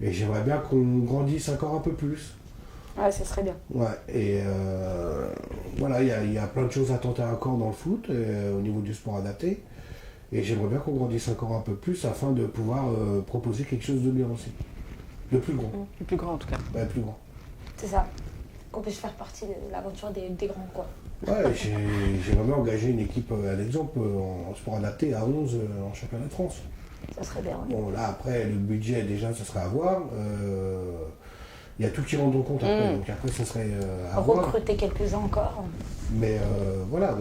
Speaker 2: Et j'aimerais bien qu'on grandisse encore un peu plus.
Speaker 3: Ouais, ça serait bien.
Speaker 2: Ouais, et voilà, il y a plein de choses à tenter encore dans le foot, au niveau du sport adapté. Et j'aimerais bien qu'on grandisse encore un peu plus afin de pouvoir proposer quelque chose de bien aussi. De plus grand.
Speaker 1: Le plus grand en tout cas.
Speaker 2: Ouais, plus grand.
Speaker 3: C'est ça. Qu'on puisse faire partie de l'aventure des grands, quoi.
Speaker 2: Ouais, j'aimerais bien engager une équipe, à l'exemple, en sport adapté à 11 en championnat de France.
Speaker 3: Ça serait bien, oui.
Speaker 2: Bon, là, après, le budget, déjà, ça serait à voir. Il y a tout qui rentre en compte après, donc après, ça serait à voir.
Speaker 3: Recruter quelques-uns encore.
Speaker 2: Mais voilà,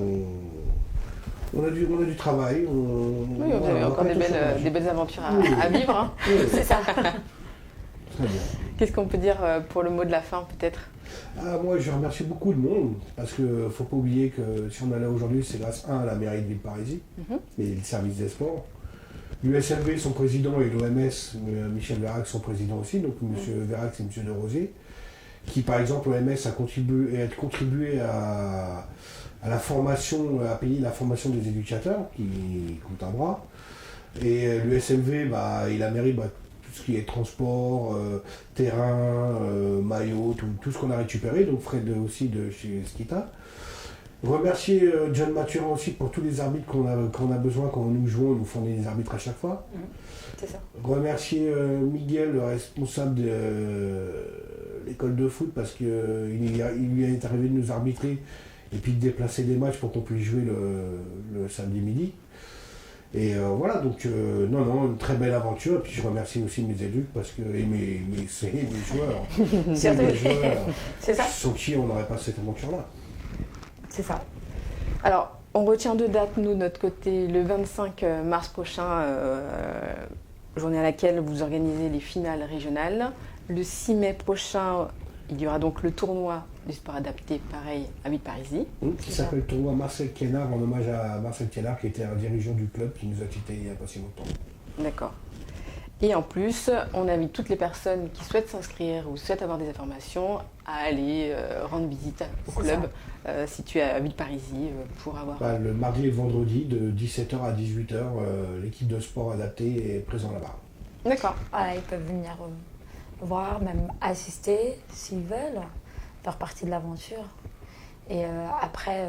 Speaker 2: on a du travail.
Speaker 1: Oui, vous avez encore des belles aventures à vivre. Hein.
Speaker 2: Oui.
Speaker 3: C'est ça.
Speaker 2: Très bien.
Speaker 1: Qu'est-ce qu'on peut dire pour le mot de la fin, peut-être?
Speaker 2: Moi, je remercie beaucoup de monde, parce qu'il ne faut pas oublier que si on est là aujourd'hui, c'est grâce à la mairie de Villeparisis et le service des sports. L'USLV, son président, et l'OMS, Michel Verac, son président aussi, donc M. Verac et M. De Rosier, qui, par exemple, l'OMS a contribué à la formation, à payer la formation des éducateurs, qui coûte un bras. Et l'USLV et la mairie, tout ce qui est transport, terrain, maillot, tout ce qu'on a récupéré, donc frais aussi de chez Skita. Remercier John Mathurin aussi pour tous les arbitres qu'on a besoin quand nous jouons, ils nous fournit des arbitres à chaque fois.
Speaker 3: C'est ça.
Speaker 2: Remercier Miguel, le responsable de l'école de foot, parce qu'il lui est arrivé de nous arbitrer et puis de déplacer des matchs pour qu'on puisse jouer le samedi midi. Et voilà, donc une très belle aventure. Et puis je remercie aussi mes éducs et mes joueurs.
Speaker 3: Surtout.
Speaker 2: Mes joueurs
Speaker 3: C'est ça.
Speaker 2: sans qui on n'aurait pas cette aventure-là.
Speaker 3: C'est ça.
Speaker 1: Alors, on retient deux dates, nous, de notre côté. Le 25 mars prochain, journée à laquelle vous organisez les finales régionales. Le 6 mai prochain, il y aura donc le tournoi du sport adapté, pareil, à Villeparisis.
Speaker 2: Qui s'appelle le tournoi Marcel Kénard, en hommage à Marcel Kénard, qui était un dirigeant du club qui nous a quittés il n'y a pas si longtemps.
Speaker 1: D'accord. Et en plus, on invite toutes les personnes qui souhaitent s'inscrire ou souhaitent avoir des informations à aller rendre visite au club situé à Villeparisis pour avoir...
Speaker 2: Le mardi et le vendredi, de 17h à 18h, l'équipe de sport adapté est présente là-bas.
Speaker 1: D'accord.
Speaker 3: Voilà, ils peuvent venir voir, même assister s'ils veulent, faire partie de l'aventure. Et après,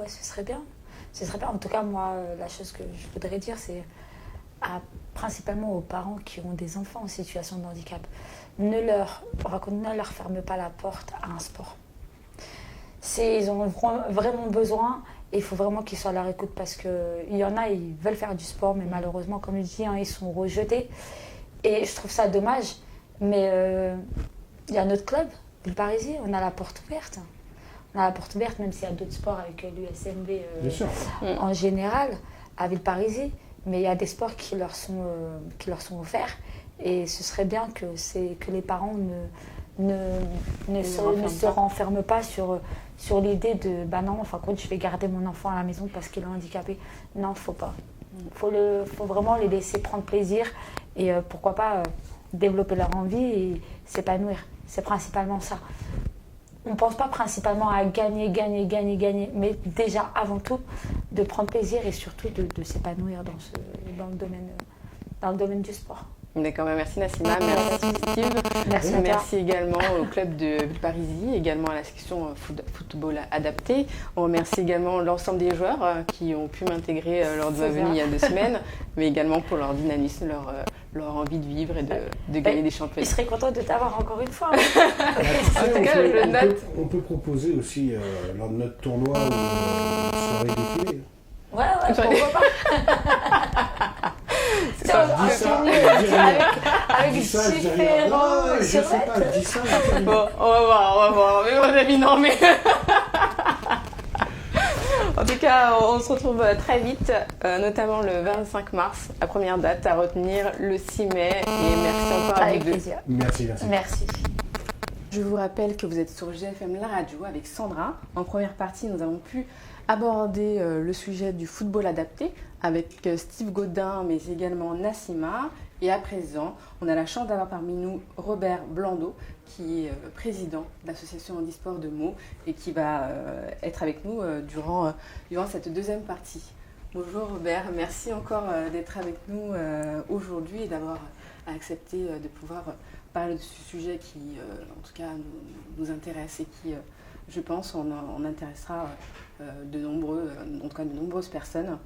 Speaker 3: ce serait bien. Ce serait bien. En tout cas, moi, la chose que je voudrais dire, c'est principalement aux parents qui ont des enfants en situation de handicap. Ne leur ferme pas la porte à un sport. Ils ont vraiment besoin et il faut vraiment qu'ils soient à leur écoute parce qu'il y en a, ils veulent faire du sport, mais malheureusement, comme je dis, ils sont rejetés. Et je trouve ça dommage, mais il y a notre club, Villeparisis, on a la porte ouverte. On a la porte ouverte, même s'il y a d'autres sports avec l'USMB en général, à Villeparisis. Mais il y a des sports qui leur sont offerts. Et ce serait bien que les parents ne se renferment pas sur l'idée de « non, enfin, je vais garder mon enfant à la maison parce qu'il est handicapé ». Non, faut pas. Faut vraiment les laisser prendre plaisir et pourquoi pas développer leur envie et s'épanouir. C'est principalement ça. On ne pense pas principalement à gagner, mais déjà, avant tout, de prendre plaisir et surtout de s'épanouir dans le domaine du sport.
Speaker 1: D'accord, merci Nassima, merci Steve. Merci également au club de Villeparisis, également à la section football adapté. On remercie également l'ensemble des joueurs qui ont pu m'intégrer lors de ma venue il y a 2 semaines, mais également pour leur dynamisme, leur envie de vivre et de gagner des championnats.
Speaker 3: Je serais contente de t'avoir encore une fois.
Speaker 1: En tout cas, je note.
Speaker 2: On peut proposer aussi lors de notre tournoi une soirée défilée.
Speaker 3: Ouais, pourquoi pas. Avec différents survêtements.
Speaker 1: Bon, on va voir. Mais mon ami, non mais... En tout cas, on se retrouve très vite, notamment le 25 mars, la première date à retenir, le 6 mai. Et merci encore à vous deux.
Speaker 3: Plaisir.
Speaker 2: Merci.
Speaker 1: Je vous rappelle que vous êtes sur GFM La Radio avec Sandra. En première partie, nous avons pu aborder le sujet du football adapté avec Steve Gaudin, mais également Nassima. Et à présent, on a la chance d'avoir parmi nous Robert Blondeau, qui est président de l'association Handisport de Meaux et qui va être avec nous durant cette deuxième partie. Bonjour Robert, merci encore d'être avec nous aujourd'hui et d'avoir accepté de pouvoir parler de ce sujet qui, en tout cas, nous intéresse et qui, je pense, on intéressera de nombreuses personnes.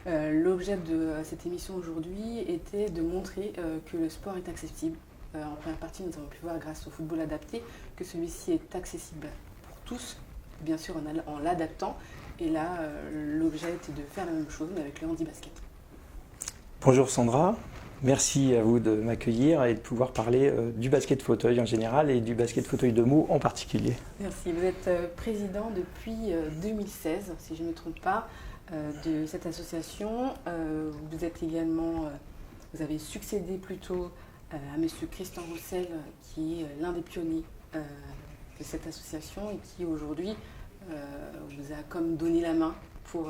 Speaker 1: L'objet de cette émission aujourd'hui était de montrer que le sport est accessible. En première partie, nous avons pu voir grâce au football adapté que celui-ci est accessible pour tous, bien sûr en l'adaptant. Et là, l'objet était de faire la même chose, mais avec le handi-basket.
Speaker 4: Bonjour Sandra, merci à vous de m'accueillir et de pouvoir parler du basket fauteuil en général et du basket fauteuil de Meaux en particulier.
Speaker 1: Merci, vous êtes président depuis 2016, si je ne me trompe pas, de cette association. Vous êtes également, vous avez succédé plutôt à Monsieur Christian Roussel, qui est l'un des pionniers de cette association et qui aujourd'hui vous a comme donné la main pour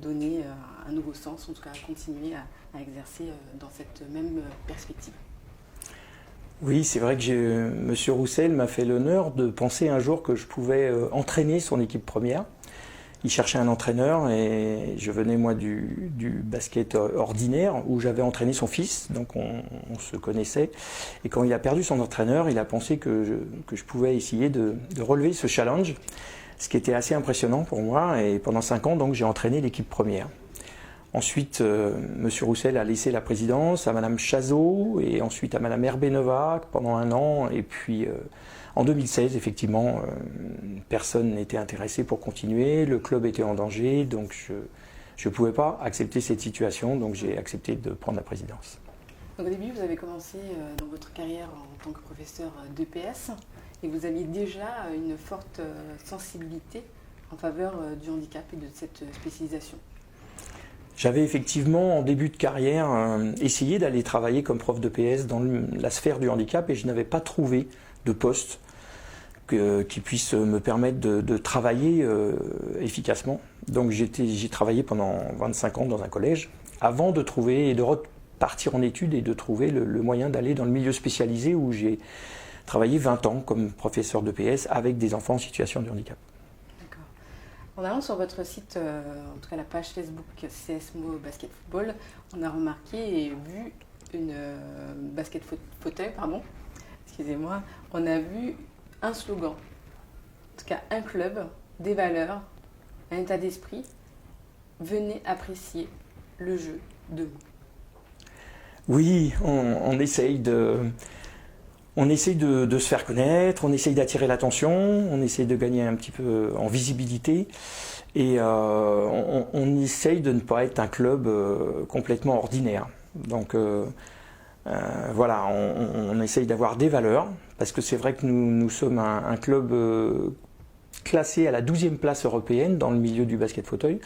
Speaker 1: donner un nouveau sens, en tout cas à continuer à exercer dans cette même perspective.
Speaker 4: Oui, c'est vrai que Monsieur Roussel m'a fait l'honneur de penser un jour que je pouvais entraîner son équipe première. Il cherchait un entraîneur et je venais moi du basket ordinaire où j'avais entraîné son fils, donc on se connaissait. Et quand il a perdu son entraîneur, il a pensé que je pouvais essayer de relever ce challenge, ce qui était assez impressionnant pour moi. Et pendant 5 ans, donc, j'ai entraîné l'équipe première. Ensuite, Monsieur Roussel a laissé la présidence à Madame Chazot et ensuite à Madame Herbenova pendant 1 an. Et puis en 2016, effectivement, personne n'était intéressé pour continuer. Le club était en danger, donc je ne pouvais pas accepter cette situation. Donc j'ai accepté de prendre la présidence.
Speaker 1: Donc, au début, vous avez commencé dans votre carrière en tant que professeur d'EPS et vous aviez déjà une forte sensibilité en faveur du handicap et de cette spécialisation.
Speaker 4: J'avais effectivement, en début de carrière, essayé d'aller travailler comme prof d'EPS dans la sphère du handicap et je n'avais pas trouvé de poste qui puisse me permettre de travailler efficacement. Donc j'ai travaillé pendant 25 ans dans un collège avant de trouver et de repartir en études et de trouver le moyen d'aller dans le milieu spécialisé où j'ai travaillé 20 ans comme professeur d'EPS avec des enfants en situation de handicap.
Speaker 1: En allant sur votre site, en tout cas la page Facebook CS Meaux Basket Football, on a remarqué et vu une basket fauteuil, excusez-moi, on a vu un slogan, en tout cas un club, des valeurs, un état d'esprit. Venez apprécier le jeu de Meaux.
Speaker 4: Oui, on essaye de se faire connaître, on essaye d'attirer l'attention, on essaye de gagner un petit peu en visibilité et on essaye de ne pas être un club complètement ordinaire. Donc Voilà, on essaye d'avoir des valeurs, parce que c'est vrai que nous sommes un club classé à la 12e place européenne dans le milieu du basket fauteuil.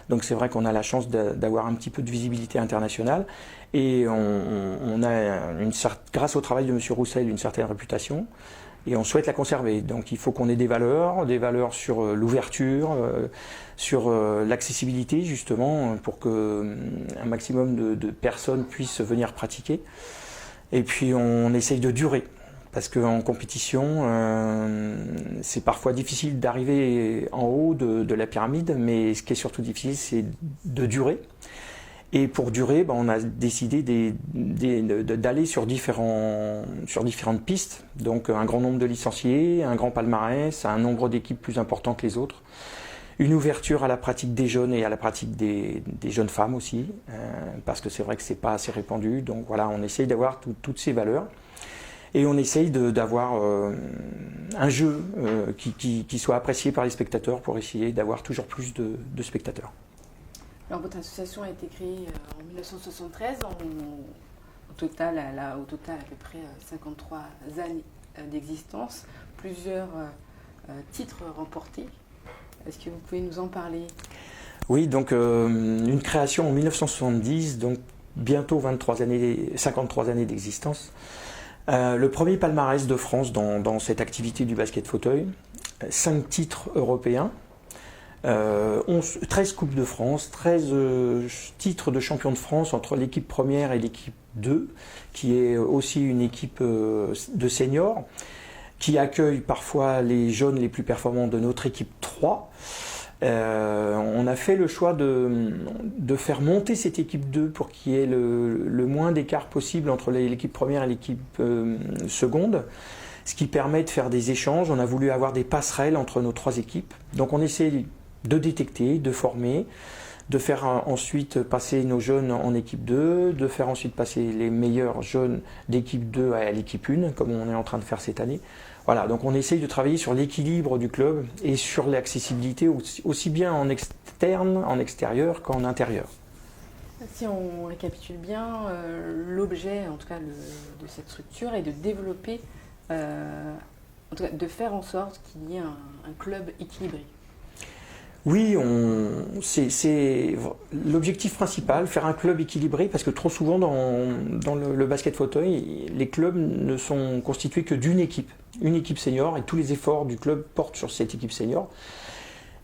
Speaker 4: Donc c'est vrai qu'on a la chance d'avoir un petit peu de visibilité internationale. Et on a, grâce au travail de M. Roussel, une certaine réputation. Et on souhaite la conserver. Donc il faut qu'on ait des valeurs sur l'ouverture, sur l'accessibilité justement, pour que un maximum de personnes puissent venir pratiquer. Et puis on essaye de durer, parce qu'en compétition, c'est parfois difficile d'arriver en haut de la pyramide, mais ce qui est surtout difficile, c'est de durer. Et pour durer, on a décidé d'aller sur différentes pistes. Donc un grand nombre de licenciés, un grand palmarès, un nombre d'équipes plus important que les autres. Une ouverture à la pratique des jeunes et à la pratique des jeunes femmes aussi, parce que c'est vrai que c'est pas assez répandu. Donc voilà, on essaye d'avoir toutes ces valeurs. Et on essaye d'avoir un jeu qui soit apprécié par les spectateurs pour essayer d'avoir toujours plus de spectateurs.
Speaker 1: Alors, votre association a été créée en 1973. Au total, elle a à peu près 53 années d'existence, plusieurs titres remportés. Est-ce que vous pouvez nous en parler?
Speaker 4: Oui, donc une création en 1970, donc bientôt 53 années d'existence. Le premier palmarès de France dans cette activité du basket fauteuil, 5 titres européens, 13 Coupes de France, 13 titres de champion de France entre l'équipe première et l'équipe 2, qui est aussi une équipe de seniors, qui accueille parfois les jeunes les plus performants de notre équipe 3. On a fait le choix de faire monter cette équipe 2 pour qu'il y ait le moins d'écart possible entre l'équipe première et l'équipe seconde, ce qui permet de faire des échanges. On a voulu avoir des passerelles entre nos 3 équipes. Donc on essaie de détecter, de former, de faire ensuite passer nos jeunes en équipe 2, de faire ensuite passer les meilleurs jeunes d'équipe 2 à l'équipe 1, comme on est en train de faire cette année. Voilà, donc on essaye de travailler sur l'équilibre du club et sur l'accessibilité aussi bien en externe, en extérieur qu'en intérieur.
Speaker 1: Si on récapitule bien, l'objet en tout cas de cette structure est de développer, en tout cas de faire en sorte qu'il y ait un club équilibré.
Speaker 4: Oui, c'est l'objectif principal, faire un club équilibré, parce que trop souvent dans le basket fauteuil, les clubs ne sont constitués que d'une équipe, une équipe senior, et tous les efforts du club portent sur cette équipe senior.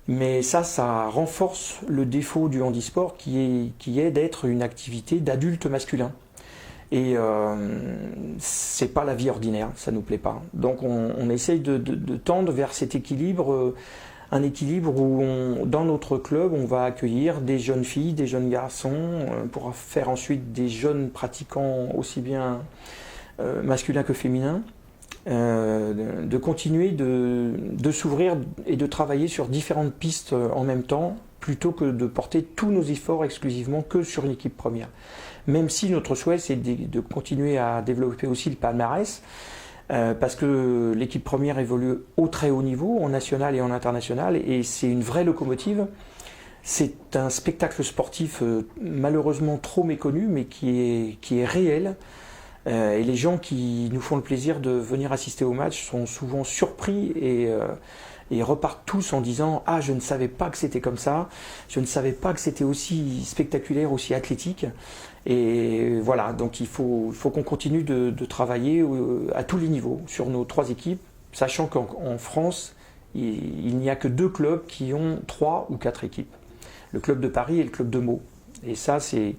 Speaker 4: Mais ça renforce le défaut du handisport qui est d'être une activité d'adultes masculins. Et c'est pas la vie ordinaire, ça nous plaît pas. Donc on essaye de tendre vers cet équilibre. Un équilibre où dans notre club, on va accueillir des jeunes filles, des jeunes garçons, pour faire ensuite des jeunes pratiquants aussi bien masculins que féminins, de continuer de s'ouvrir et de travailler sur différentes pistes en même temps, plutôt que de porter tous nos efforts exclusivement que sur une équipe première. Même si notre souhait, c'est de continuer à développer aussi le palmarès, parce que l'équipe première évolue au très haut niveau, en national et en international, et c'est une vraie locomotive. C'est un spectacle sportif malheureusement trop méconnu, mais qui est réel. Et les gens qui nous font le plaisir de venir assister au match sont souvent surpris et repartent tous en disant « Ah, je ne savais pas que c'était comme ça, je ne savais pas que c'était aussi spectaculaire, aussi athlétique ». Et voilà, donc il faut qu'on continue de travailler à tous les niveaux sur nos 3 équipes, sachant qu'en France, il n'y a que 2 clubs qui ont 3 ou 4 équipes. Le club de Paris et le club de Meaux. Et ça, c'est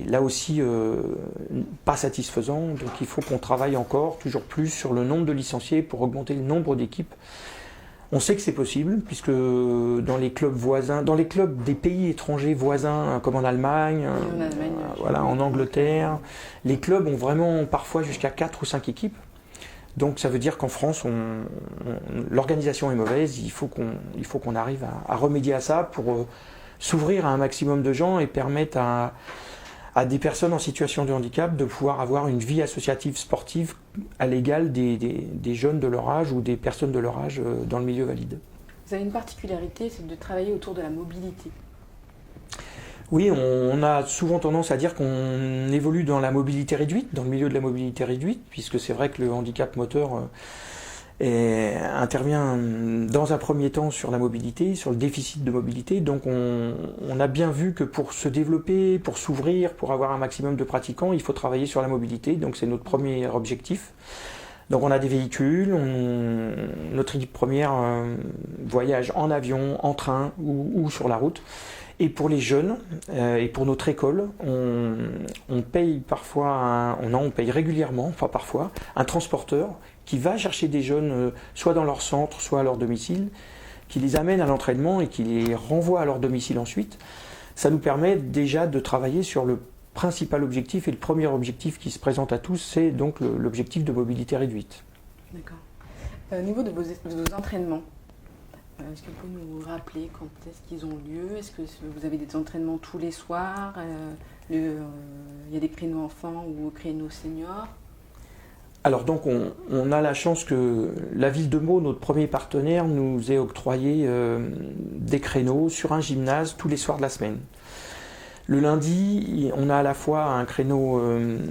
Speaker 4: là aussi pas satisfaisant. Donc il faut qu'on travaille encore, toujours plus, sur le nombre de licenciés pour augmenter le nombre d'équipes. On sait que c'est possible, puisque dans les clubs voisins, dans les clubs des pays étrangers voisins, comme en Allemagne, en Angleterre, les clubs ont vraiment parfois jusqu'à 4 ou 5 équipes. Donc ça veut dire qu'en France, l'organisation est mauvaise, il faut qu'on arrive à remédier à ça pour s'ouvrir à un maximum de gens et permettre à des personnes en situation de handicap de pouvoir avoir une vie associative sportive à l'égal des jeunes de leur âge ou des personnes de leur âge dans le milieu valide.
Speaker 1: Vous avez une particularité, c'est de travailler autour de la mobilité.
Speaker 4: Oui, on a souvent tendance à dire qu'on évolue dans la mobilité réduite, dans le milieu de la mobilité réduite, puisque c'est vrai que le handicap moteur intervient dans un premier temps sur la mobilité, sur le déficit de mobilité. Donc on a bien vu que pour se développer, pour s'ouvrir, pour avoir un maximum de pratiquants, il faut travailler sur la mobilité. Donc c'est notre premier objectif. Donc on a des véhicules, notre équipe première voyage en avion, en train ou sur la route. Et pour les jeunes et pour notre école, on paye parfois, on paye régulièrement, enfin parfois, un transporteur qui va chercher des jeunes soit dans leur centre, soit à leur domicile, qui les amène à l'entraînement et qui les renvoie à leur domicile ensuite. Ça nous permet déjà de travailler sur le principal objectif, et le premier objectif qui se présente à tous, c'est donc l'objectif de mobilité réduite.
Speaker 1: D'accord. Au niveau de vos entraînements, est-ce que vous pouvez nous rappeler quand est-ce qu'ils ont lieu? Est-ce que vous avez des entraînements tous les soirs? Il y a des créneaux enfants ou créneaux seniors?
Speaker 4: Alors donc on a la chance que la ville de Meaux, notre premier partenaire, nous ait octroyé des créneaux sur un gymnase tous les soirs de la semaine. Le lundi, on a à la fois un créneau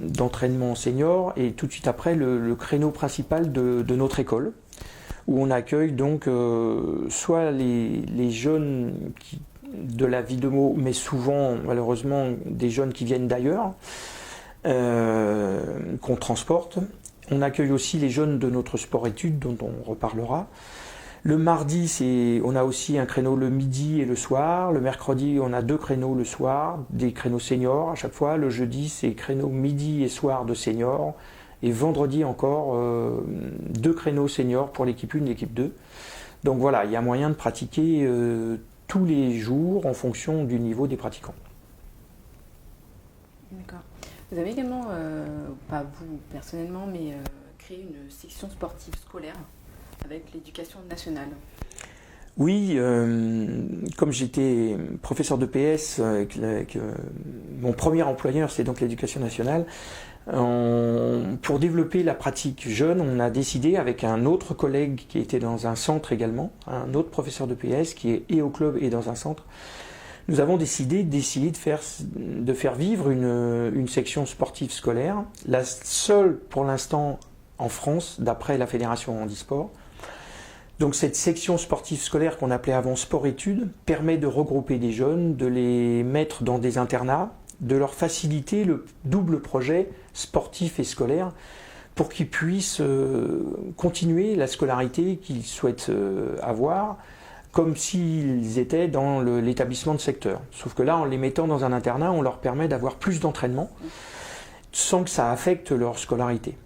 Speaker 4: d'entraînement senior et tout de suite après le créneau principal de notre école, où on accueille donc soit les jeunes de la ville de Meaux, mais souvent malheureusement des jeunes qui viennent d'ailleurs, qu'on transporte. On accueille aussi les jeunes de notre sport-études dont on reparlera. Le mardi, on a aussi un créneau le midi et le soir. Le mercredi, on a 2 créneaux le soir, des créneaux seniors à chaque fois. Le jeudi, c'est créneaux midi et soir de seniors. Et vendredi encore, 2 créneaux seniors pour l'équipe 1 et l'équipe 2. Donc voilà, il y a moyen de pratiquer tous les jours en fonction du niveau des pratiquants.
Speaker 1: D'accord. Vous avez également, pas vous personnellement, mais créé une section sportive scolaire avec l'éducation nationale.
Speaker 4: Oui, comme j'étais professeur de PS, mon premier employeur c'est donc l'éducation nationale, pour développer la pratique jeune, on a décidé avec un autre collègue qui était dans un centre également, un autre professeur de PS qui est et au club et dans un centre, nous avons décidé d'essayer de faire vivre une section sportive scolaire, la seule pour l'instant en France d'après la Fédération handisport. Donc cette section sportive scolaire qu'on appelait avant sport-études permet de regrouper des jeunes, de les mettre dans des internats, de leur faciliter le double projet sportif et scolaire pour qu'ils puissent continuer la scolarité qu'ils souhaitent avoir comme s'ils étaient dans l'établissement de secteur. Sauf que là, en les mettant dans un internat, on leur permet d'avoir plus d'entraînement sans que ça affecte leur scolarité.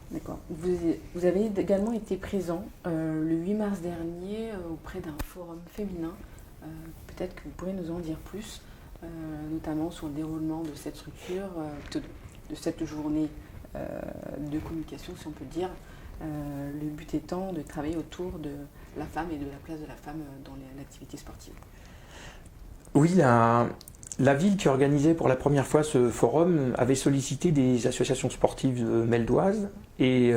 Speaker 1: D'accord. Vous avez également été présent le 8 mars dernier auprès d'un forum féminin. Peut-être que vous pourrez nous en dire plus, notamment sur le déroulement de cette structure, de cette journée de communication, si on peut dire. Le but étant de travailler autour de la femme et de la place de la femme dans l'activité sportive.
Speaker 4: Oui, la ville qui organisait pour la première fois ce forum avait sollicité des associations sportives meldoises et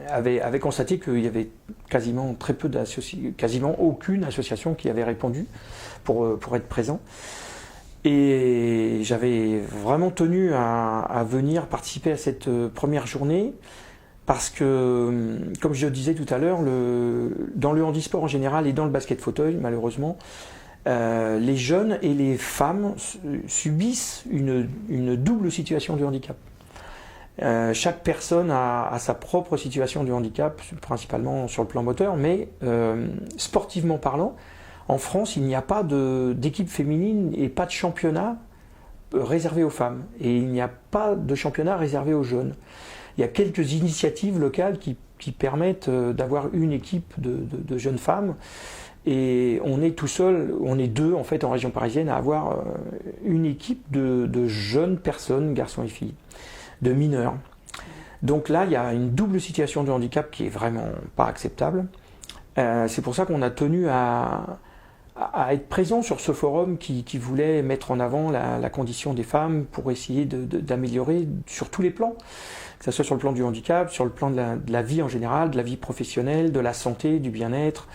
Speaker 4: avait constaté qu'il y avait quasiment aucune association qui avait répondu pour être présent. Et j'avais vraiment tenu à venir participer à cette première journée parce que, comme je le disais tout à l'heure, dans le handisport en général et dans le basket fauteuil, malheureusement, les jeunes et les femmes subissent une double situation du handicap. Chaque personne a sa propre situation du handicap, principalement sur le plan moteur, mais sportivement parlant, en France, il n'y a pas d'équipe féminine et pas de championnat réservé aux femmes. Et il n'y a pas de championnat réservé aux jeunes. Il y a quelques initiatives locales qui permettent d'avoir une équipe de jeunes femmes. Et on est tout seul, on est 2 en fait en région parisienne à avoir une équipe de jeunes personnes, garçons et filles, de mineurs. Donc là, il y a une double situation de handicap qui est vraiment pas acceptable. C'est pour ça qu'on a tenu à à être présent sur ce forum qui voulait mettre en avant la condition des femmes pour essayer d'améliorer sur tous les plans, que ce soit sur le plan du handicap, sur le plan de la vie en général, de la vie professionnelle, de la santé, du bien-être,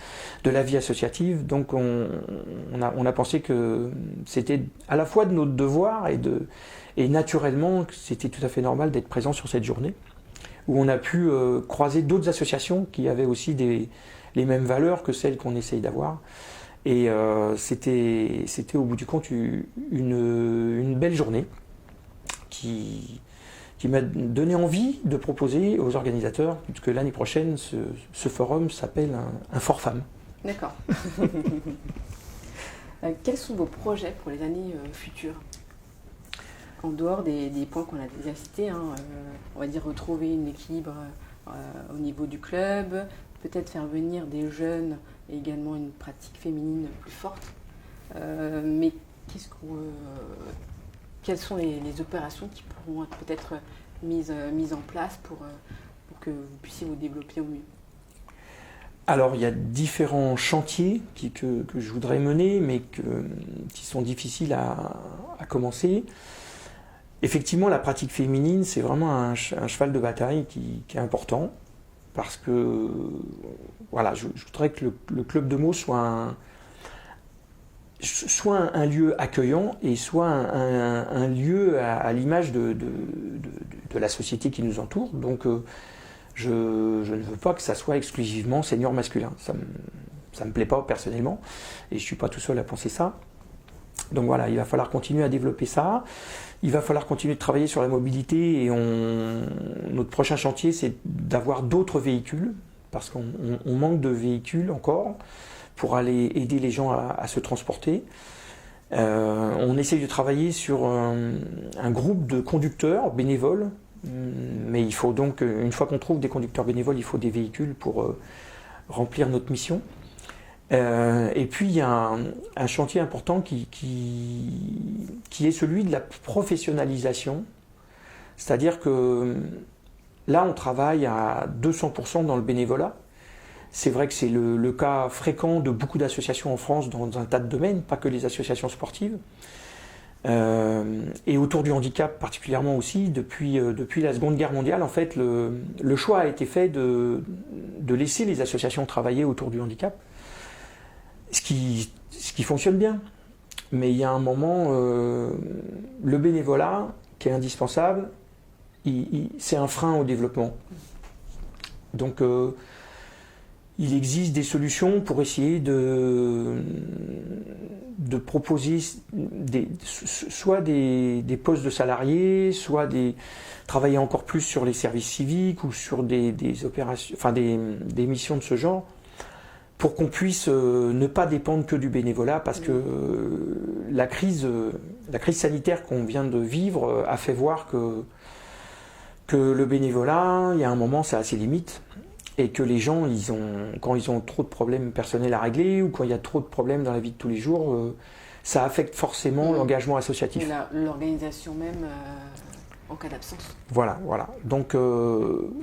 Speaker 4: de la vie associative. Donc on a pensé que c'était à la fois de notre devoir et naturellement c'était tout à fait normal d'être présent sur cette journée où on a pu croiser d'autres associations qui avaient aussi les mêmes valeurs que celles qu'on essaye d'avoir. Et c'était au bout du compte une belle journée qui m'a donné envie de proposer aux organisateurs que l'année prochaine, ce forum s'appelle un For Femmes.
Speaker 1: D'accord. Quels sont vos projets pour les années futures ? En dehors des points qu'on a déjà cités, on va dire retrouver un équilibre au niveau du club, peut-être faire venir des jeunes et également une pratique féminine plus forte. Mais quelles sont les opérations qui pourront être peut-être mises en place pour que vous puissiez vous développer au mieux ?
Speaker 4: Alors il y a différents chantiers que je voudrais mener, mais qui sont difficiles à commencer. Effectivement, la pratique féminine, c'est vraiment un cheval de bataille qui est important. Parce que voilà, je voudrais que le club de mots soit un lieu accueillant et soit un lieu à l'image de la société qui nous entoure. Donc je ne veux pas que ça soit exclusivement senior masculin. Ça me plaît pas personnellement et je suis pas tout seul à penser ça. Donc voilà, il va falloir continuer à développer ça. Il va falloir continuer de travailler sur la mobilité et notre prochain chantier, c'est d'avoir d'autres véhicules, parce qu'on manque de véhicules encore pour aller aider les gens à se transporter. On essaye de travailler sur un groupe de conducteurs bénévoles, mais il faut donc, une fois qu'on trouve des conducteurs bénévoles, il faut des véhicules pour remplir notre mission. Et puis il y a un chantier important qui est celui de la professionnalisation, c'est-à-dire que là on travaille à 200% dans le bénévolat. C'est vrai que c'est le cas fréquent de beaucoup d'associations en France dans un tas de domaines, pas que les associations sportives. Et autour du handicap particulièrement aussi, depuis la Seconde Guerre mondiale, en fait, le choix a été fait de laisser les associations travailler autour du handicap. Ce qui fonctionne bien. Mais il y a un moment, le bénévolat, qui est indispensable, c'est un frein au développement. Donc, il existe des solutions pour essayer de proposer soit des postes de salariés, soit travailler encore plus sur les services civiques ou sur des opérations, enfin des missions de ce genre, pour qu'on puisse ne pas dépendre que du bénévolat, parce que la crise sanitaire qu'on vient de vivre a fait voir que le bénévolat, il y a un moment, ça a ses limites, et que les gens, quand ils ont trop de problèmes personnels à régler, ou quand il y a trop de problèmes dans la vie de tous les jours, ça affecte forcément l'engagement associatif.
Speaker 1: L'organisation même en cas d'absence.
Speaker 4: Voilà. Donc,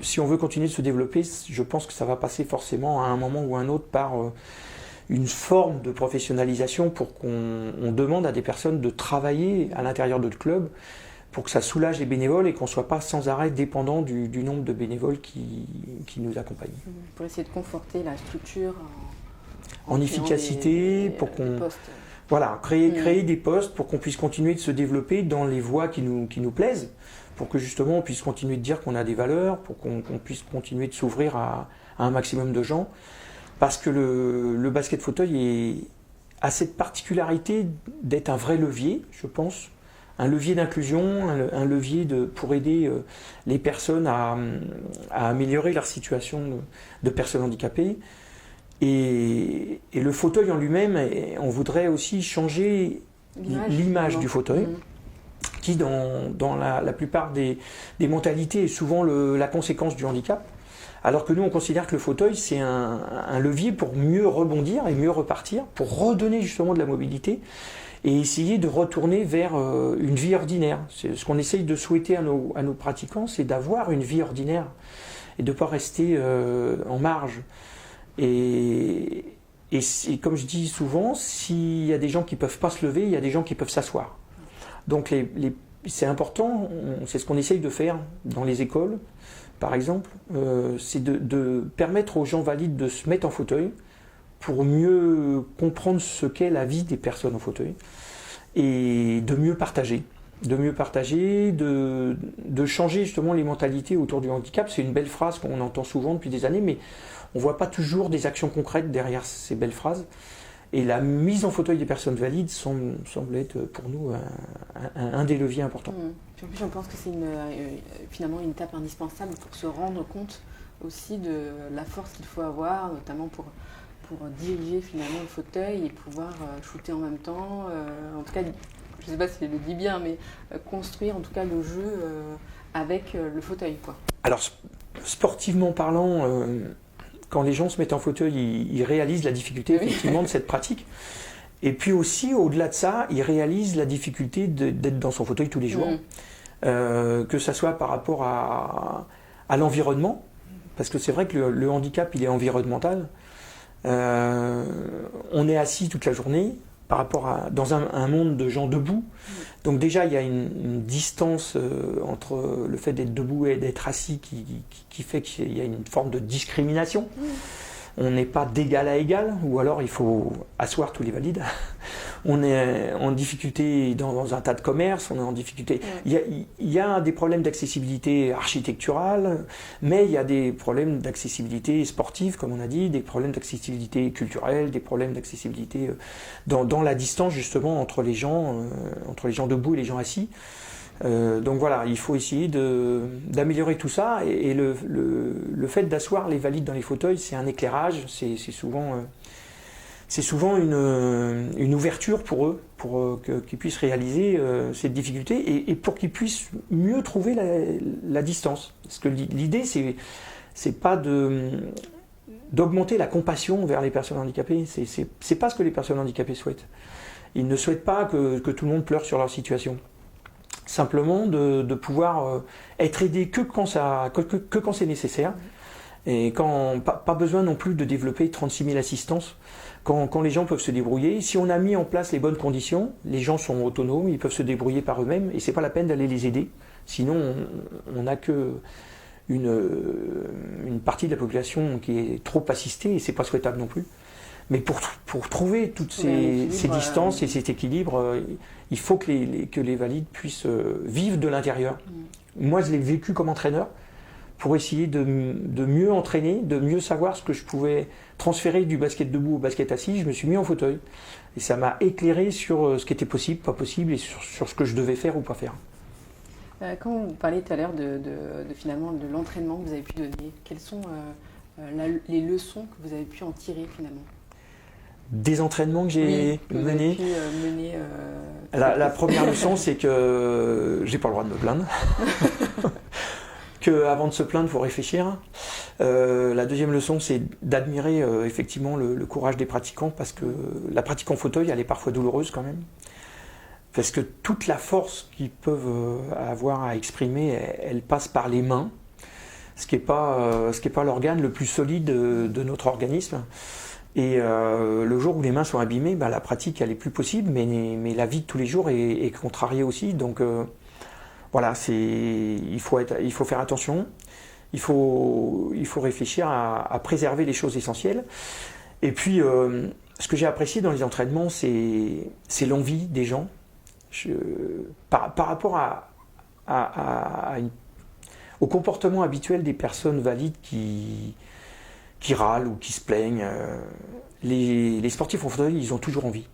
Speaker 4: si on veut continuer de se développer, je pense que ça va passer forcément à un moment ou à un autre par une forme de professionnalisation pour qu'on demande à des personnes de travailler à l'intérieur de notre club pour que ça soulage les bénévoles et qu'on ne soit pas sans arrêt dépendant du nombre de bénévoles qui nous accompagnent.
Speaker 1: Pour essayer de conforter la structure
Speaker 4: en efficacité, pour qu'on... Voilà, créer des postes pour qu'on puisse continuer de se développer dans les voies qui nous plaisent, pour que justement on puisse continuer de dire qu'on a des valeurs, pour qu'on puisse continuer de s'ouvrir à un maximum de gens. Parce que le basket fauteuil a cette particularité d'être un vrai levier, je pense, un levier d'inclusion, un levier pour aider les personnes à améliorer leur situation de personnes handicapées. Et le fauteuil en lui-même, on voudrait aussi changer l'image du fauteuil, qui dans la plupart des mentalités est souvent la conséquence du handicap. Alors que nous, on considère que le fauteuil, c'est un levier pour mieux rebondir et mieux repartir, pour redonner justement de la mobilité et essayer de retourner vers une vie ordinaire. C'est ce qu'on essaye de souhaiter à nos pratiquants, c'est d'avoir une vie ordinaire et de ne pas rester en marge. Et et comme je dis souvent, s'il y a des gens qui ne peuvent pas se lever, il y a des gens qui peuvent s'asseoir. Donc c'est important, c'est ce qu'on essaye de faire dans les écoles, par exemple, c'est de permettre aux gens valides de se mettre en fauteuil pour mieux comprendre ce qu'est la vie des personnes en fauteuil et de mieux partager. De changer justement les mentalités autour du handicap. C'est une belle phrase qu'on entend souvent depuis des années, mais on ne voit pas toujours des actions concrètes derrière ces belles phrases. Et la mise en fauteuil des personnes valides semble être pour nous un des leviers importants.
Speaker 1: Puis en plus, je pense que c'est finalement une étape indispensable pour se rendre compte aussi de la force qu'il faut avoir, notamment pour diriger finalement le fauteuil et pouvoir shooter en même temps. En tout cas, je ne sais pas si je le dis bien, mais construire en tout cas le jeu avec le fauteuil, quoi.
Speaker 4: Alors, sportivement parlant, quand les gens se mettent en fauteuil, ils réalisent la difficulté effectivement de cette pratique. Et puis aussi, au-delà de ça, ils réalisent la difficulté d'être dans son fauteuil tous les jours. Que ça soit par rapport à l'environnement, parce que c'est vrai que le handicap, il est environnemental. On est assis toute la journée dans un monde de gens debout. Donc déjà, il y a une distance entre le fait d'être debout et d'être assis qui fait qu'il y a une forme de discrimination. On n'est pas d'égal à égal, ou alors il faut asseoir tous les valides. On est en difficulté dans un tas de commerces, on est en difficulté. Il y a des problèmes d'accessibilité architecturale, mais il y a des problèmes d'accessibilité sportive, comme on a dit, des problèmes d'accessibilité culturelle, des problèmes d'accessibilité dans la distance justement entre les gens debout et les gens assis. Donc voilà, il faut essayer d'améliorer tout ça, et le fait d'asseoir les valides dans les fauteuils, c'est un éclairage, c'est souvent une ouverture pour eux, pour qu'ils puissent réaliser cette difficulté et pour qu'ils puissent mieux trouver la distance. Parce que l'idée, c'est pas d'augmenter la compassion vers les personnes handicapées, c'est pas ce que les personnes handicapées souhaitent. Ils ne souhaitent pas que tout le monde pleure sur leur situation. Simplement de pouvoir être aidé que quand c'est nécessaire, et pas besoin non plus de développer 36 000 assistances, quand les gens peuvent se débrouiller. Si on a mis en place les bonnes conditions, les gens sont autonomes, ils peuvent se débrouiller par eux-mêmes, et c'est pas la peine d'aller les aider, sinon on n'a que une partie de la population qui est trop assistée, et c'est pas souhaitable non plus. Mais pour trouver toutes ces distances et cet équilibre, il faut que les valides puissent vivre de l'intérieur. Moi, je l'ai vécu comme entraîneur pour essayer de mieux entraîner, de mieux savoir ce que je pouvais transférer du basket debout au basket assis. Je me suis mis en fauteuil. Et ça m'a éclairé sur ce qui était possible, pas possible, et sur ce que je devais faire ou pas faire.
Speaker 1: Quand vous parliez tout à l'heure finalement de l'entraînement que vous avez pu donner, quelles sont les leçons que vous avez pu en tirer finalement ?
Speaker 4: Des entraînements que j'ai menés. La première leçon, c'est que j'ai pas le droit de me plaindre. Qu'avant de se plaindre, il faut réfléchir. La deuxième leçon, c'est d'admirer effectivement le courage des pratiquants, parce que la pratique en fauteuil, elle est parfois douloureuse quand même. Parce que toute la force qu'ils peuvent avoir à exprimer, elle passe par les mains, ce qui n'est pas l'organe le plus solide de notre organisme. Et le jour où les mains sont abîmées, la pratique elle est plus possible, mais la vie de tous les jours est contrariée aussi. Donc voilà, il faut faire attention. Il faut réfléchir à préserver les choses essentielles. Et puis, ce que j'ai apprécié dans les entraînements, c'est l'envie des gens. Par rapport au comportement habituel des personnes valides qui râlent ou qui se plaignent. Les sportifs en fauteuil, ils ont toujours envie.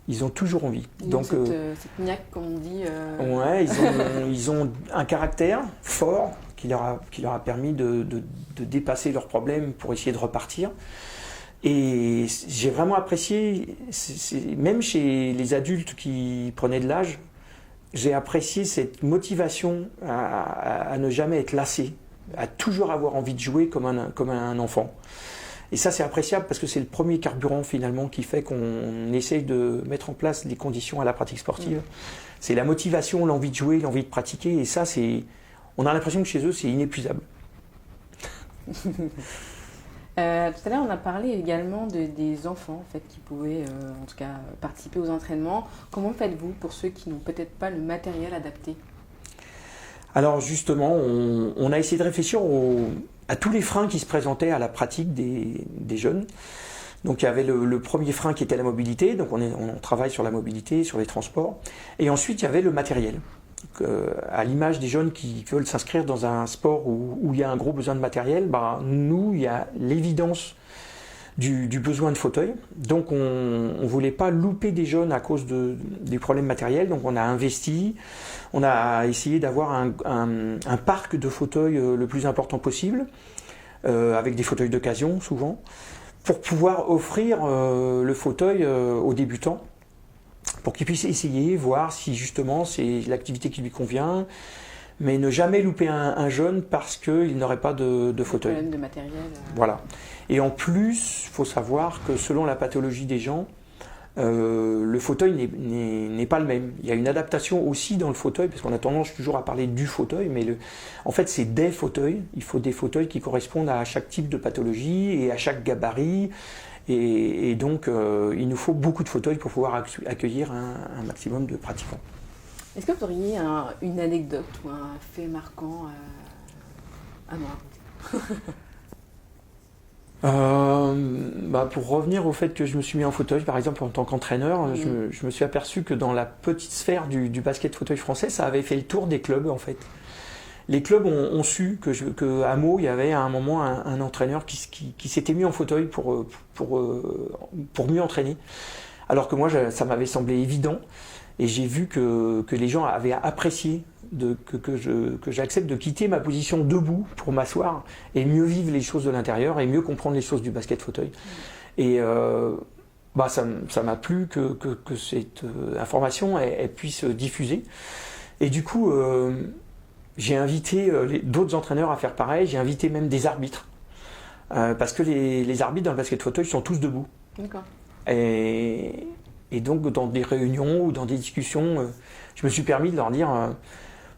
Speaker 4: Ils ont toujours envie.
Speaker 1: Donc, cette niaque, comme on dit.
Speaker 4: Ouais, ils ont un caractère fort qui leur a permis de dépasser leurs problèmes pour essayer de repartir. Et j'ai vraiment apprécié, même chez les adultes qui prenaient de l'âge, j'ai apprécié cette motivation à ne jamais être lassé, à toujours avoir envie de jouer comme un enfant. Et ça, c'est appréciable parce que c'est le premier carburant finalement qui fait qu'on essaye de mettre en place les conditions à la pratique sportive. C'est la motivation, l'envie de jouer, l'envie de pratiquer, et ça, on a l'impression que chez eux, c'est inépuisable.
Speaker 1: Tout à l'heure, on a parlé également des enfants en fait, qui pouvaient en tout cas participer aux entraînements. Comment faites-vous pour ceux qui n'ont peut-être pas le matériel adapté?
Speaker 4: Alors justement, on a essayé de réfléchir à tous les freins qui se présentaient à la pratique des jeunes. Donc il y avait le premier frein qui était la mobilité, donc on travaille sur la mobilité, sur les transports. Et ensuite il y avait le matériel. Donc, à l'image des jeunes qui veulent s'inscrire dans un sport où il y a un gros besoin de matériel, nous, il y a l'évidence du besoin de fauteuil. Donc on ne voulait pas louper des jeunes à cause des problèmes matériels. Donc on a investi, on a essayé d'avoir un parc de fauteuils le plus important possible, avec des fauteuils d'occasion souvent, pour pouvoir offrir le fauteuil aux débutants, pour qu'ils puissent essayer, voir si justement c'est l'activité qui lui convient, mais ne jamais louper un jeune parce qu'il n'aurait pas de fauteuil.
Speaker 1: Problème de matériel.
Speaker 4: Voilà. Et en plus, il faut savoir que selon la pathologie des gens, le fauteuil n'est pas le même. Il y a une adaptation aussi dans le fauteuil, parce qu'on a tendance toujours à parler du fauteuil, mais en fait c'est des fauteuils. Il faut des fauteuils qui correspondent à chaque type de pathologie et à chaque gabarit. Et donc il nous faut beaucoup de fauteuils pour pouvoir accueillir un maximum de pratiquants.
Speaker 1: Est-ce que vous auriez une anecdote ou un fait marquant à nous raconter?
Speaker 4: Pour revenir au fait que je me suis mis en fauteuil, par exemple en tant qu'entraîneur, je me suis aperçu que dans la petite sphère du basket fauteuil français, ça avait fait le tour des clubs en fait. Les clubs ont su que à Meaux, il y avait à un moment un entraîneur qui s'était mis en fauteuil pour mieux entraîner. Alors que moi, ça m'avait semblé évident. Et j'ai vu que les gens avaient apprécié que j'accepte de quitter ma position debout pour m'asseoir et mieux vivre les choses de l'intérieur et mieux comprendre les choses du basket fauteuil. Et ça m'a plu que cette information elle puisse diffuser. Et du coup, j'ai invité d'autres entraîneurs à faire pareil. J'ai invité même des arbitres. Parce que les arbitres dans le basket fauteuil sont tous debout.
Speaker 1: D'accord.
Speaker 4: Et donc, dans des réunions ou dans des discussions, je me suis permis de leur dire,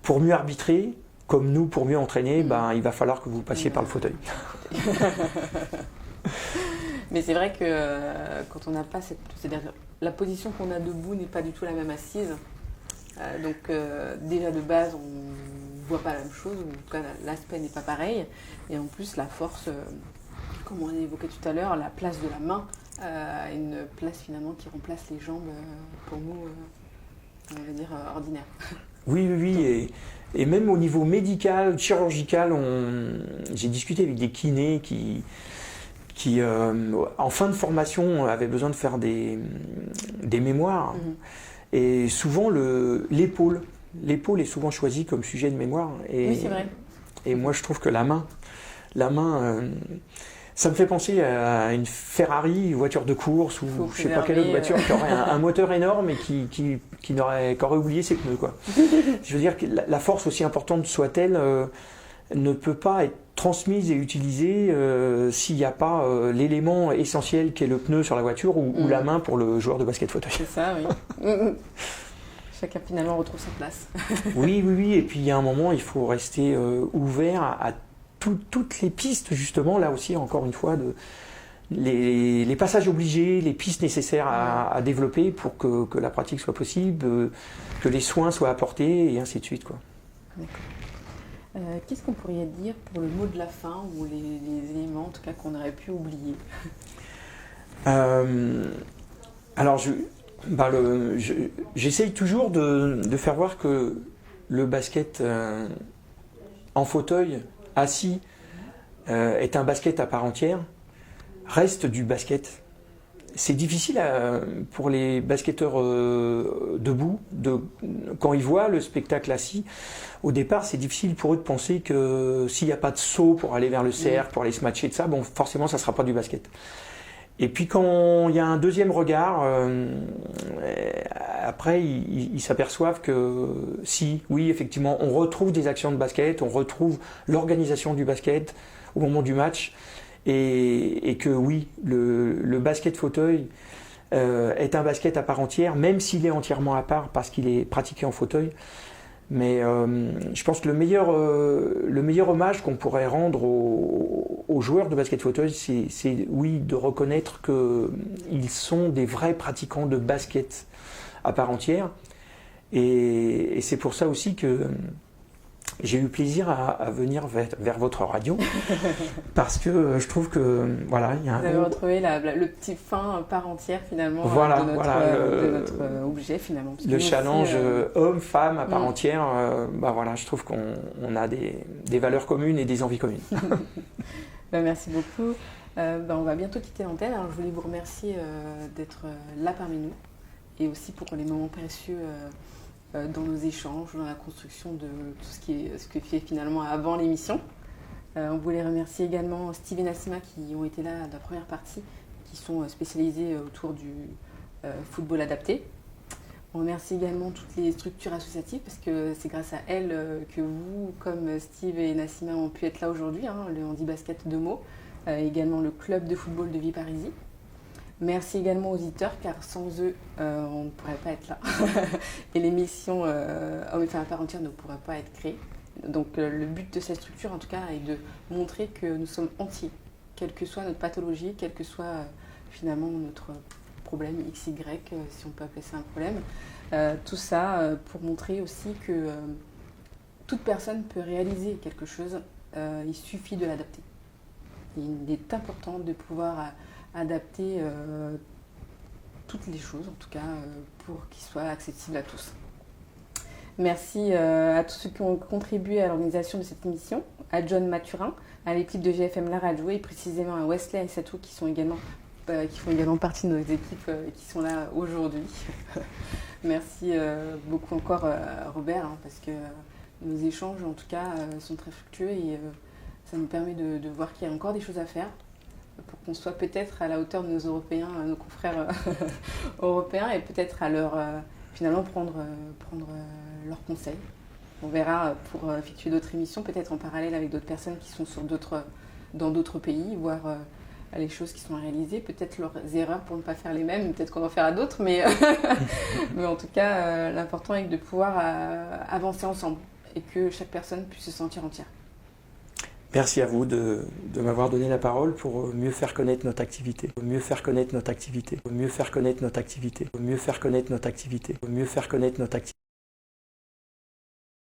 Speaker 4: pour mieux arbitrer, comme nous, pour mieux entraîner, il va falloir que vous passiez par le fauteuil.
Speaker 1: Mais c'est vrai que quand on n'a pas c'est-à-dire la position qu'on a debout n'est pas du tout la même assise. Donc déjà de base, on ne voit pas la même chose, ou en tout cas l'aspect n'est pas pareil. Et en plus, la force, comme on évoquait tout à l'heure, la place de la main, une place finalement qui remplace les jambes pour nous, on va dire, ordinaires.
Speaker 4: Oui. Et même au niveau médical, chirurgical, j'ai discuté avec des kinés qui en fin de formation, avaient besoin de faire des mémoires. Et souvent, l'épaule est souvent choisie comme sujet de mémoire.
Speaker 1: Oui, c'est vrai.
Speaker 4: Et moi, je trouve que la main, ça me fait penser à une Ferrari, une voiture de course, ou je ne sais pas quelle autre voiture qui aurait un moteur énorme et qui aurait oublié ses pneus, quoi. Je veux dire que la force, aussi importante soit-elle, ne peut pas être transmise et utilisée s'il n'y a pas l'élément essentiel qui est le pneu sur la voiture ou la main pour le joueur de basket fauteuil.
Speaker 1: C'est ça, oui. Chacun finalement retrouve sa place.
Speaker 4: Oui. Et puis il y a un moment, il faut rester ouvert à toutes les pistes, justement, là aussi, encore une fois, les passages obligés, les pistes nécessaires à développer pour que la pratique soit possible, que les soins soient apportés, et ainsi de suite, quoi.
Speaker 1: D'accord. Qu'est-ce qu'on pourrait dire pour le mot de la fin, ou les éléments, en tout cas, qu'on aurait pu oublier?
Speaker 4: Alors, j'essaye toujours de faire voir que le basket en fauteuil, assis, est un basket à part entière, reste du basket. C'est difficile pour les basketteurs debout, quand ils voient le spectacle assis, au départ c'est difficile pour eux de penser que s'il n'y a pas de saut pour aller vers le cercle, pour aller se matcher de ça, forcément ça ne sera pas du basket. Et puis quand il y a un deuxième regard, après ils s'aperçoivent que oui, effectivement, on retrouve des actions de basket, on retrouve l'organisation du basket au moment du match, et que oui, le basket fauteuil est un basket à part entière, même s'il est entièrement à part parce qu'il est pratiqué en fauteuil. Mais je pense que le meilleur hommage qu'on pourrait rendre aux joueurs de basket fauteuil, c'est oui, de reconnaître qu'ils sont des vrais pratiquants de basket à part entière. Et c'est pour ça aussi que j'ai eu plaisir à venir vers votre radio, parce que je trouve que voilà, il y a
Speaker 1: vous avez retrouvé le petit fin part entière finalement de notre objet finalement.
Speaker 4: Le challenge homme-femme à part entière, voilà, je trouve qu'on a des valeurs communes et des envies communes.
Speaker 1: Merci beaucoup. On va bientôt quitter l'antenne. Alors je voulais vous remercier d'être là parmi nous et aussi pour les moments précieux dans nos échanges, dans la construction de tout ce que fait finalement avant l'émission. On voulait remercier également Steve et Nassima qui ont été là dans la première partie, qui sont spécialisés autour du football adapté. On remercie également toutes les structures associatives parce que c'est grâce à elles que vous, comme Steve et Nassima, ont pu être là aujourd'hui, le Handi Basket de Meaux, également le club de football de Villeparisis. Merci également aux auditeurs, car sans eux, on ne pourrait pas être là. Et l'émission Hommes et femmes à part entière ne pourrait pas être créée. Donc le but de cette structure, en tout cas, est de montrer que nous sommes entiers, quelle que soit notre pathologie, quel que soit finalement notre problème XY, si on peut appeler ça un problème. Tout ça pour montrer aussi que toute personne peut réaliser quelque chose, il suffit de l'adapter. Il est important de pouvoir adapter toutes les choses, en tout cas, pour qu'ils soient accessibles à tous. Merci à tous ceux qui ont contribué à l'organisation de cette émission, à John Mathurin, à l'équipe de GFM La Radio et précisément à Wesley et Satou qui font également partie de nos équipes qui sont là aujourd'hui. Merci beaucoup encore Robert, parce que nos échanges en tout cas sont très fructueux et ça nous permet de voir qu'il y a encore des choses à faire pour qu'on soit peut-être à la hauteur de nos Européens, nos confrères européens et peut-être à leur finalement prendre leurs conseils. On verra pour effectuer d'autres émissions, peut-être en parallèle avec d'autres personnes qui sont dans d'autres pays, voir les choses qui sont réalisées, peut-être leurs erreurs pour ne pas faire les mêmes, peut-être qu'on en fera d'autres, mais en tout cas, l'important est de pouvoir avancer ensemble et que chaque personne puisse se sentir entière.
Speaker 4: Merci à vous de m'avoir donné la parole pour mieux faire connaître notre activité, mieux faire connaître notre activité, mieux faire connaître notre activité, mieux faire connaître notre activité, mieux faire connaître notre activité.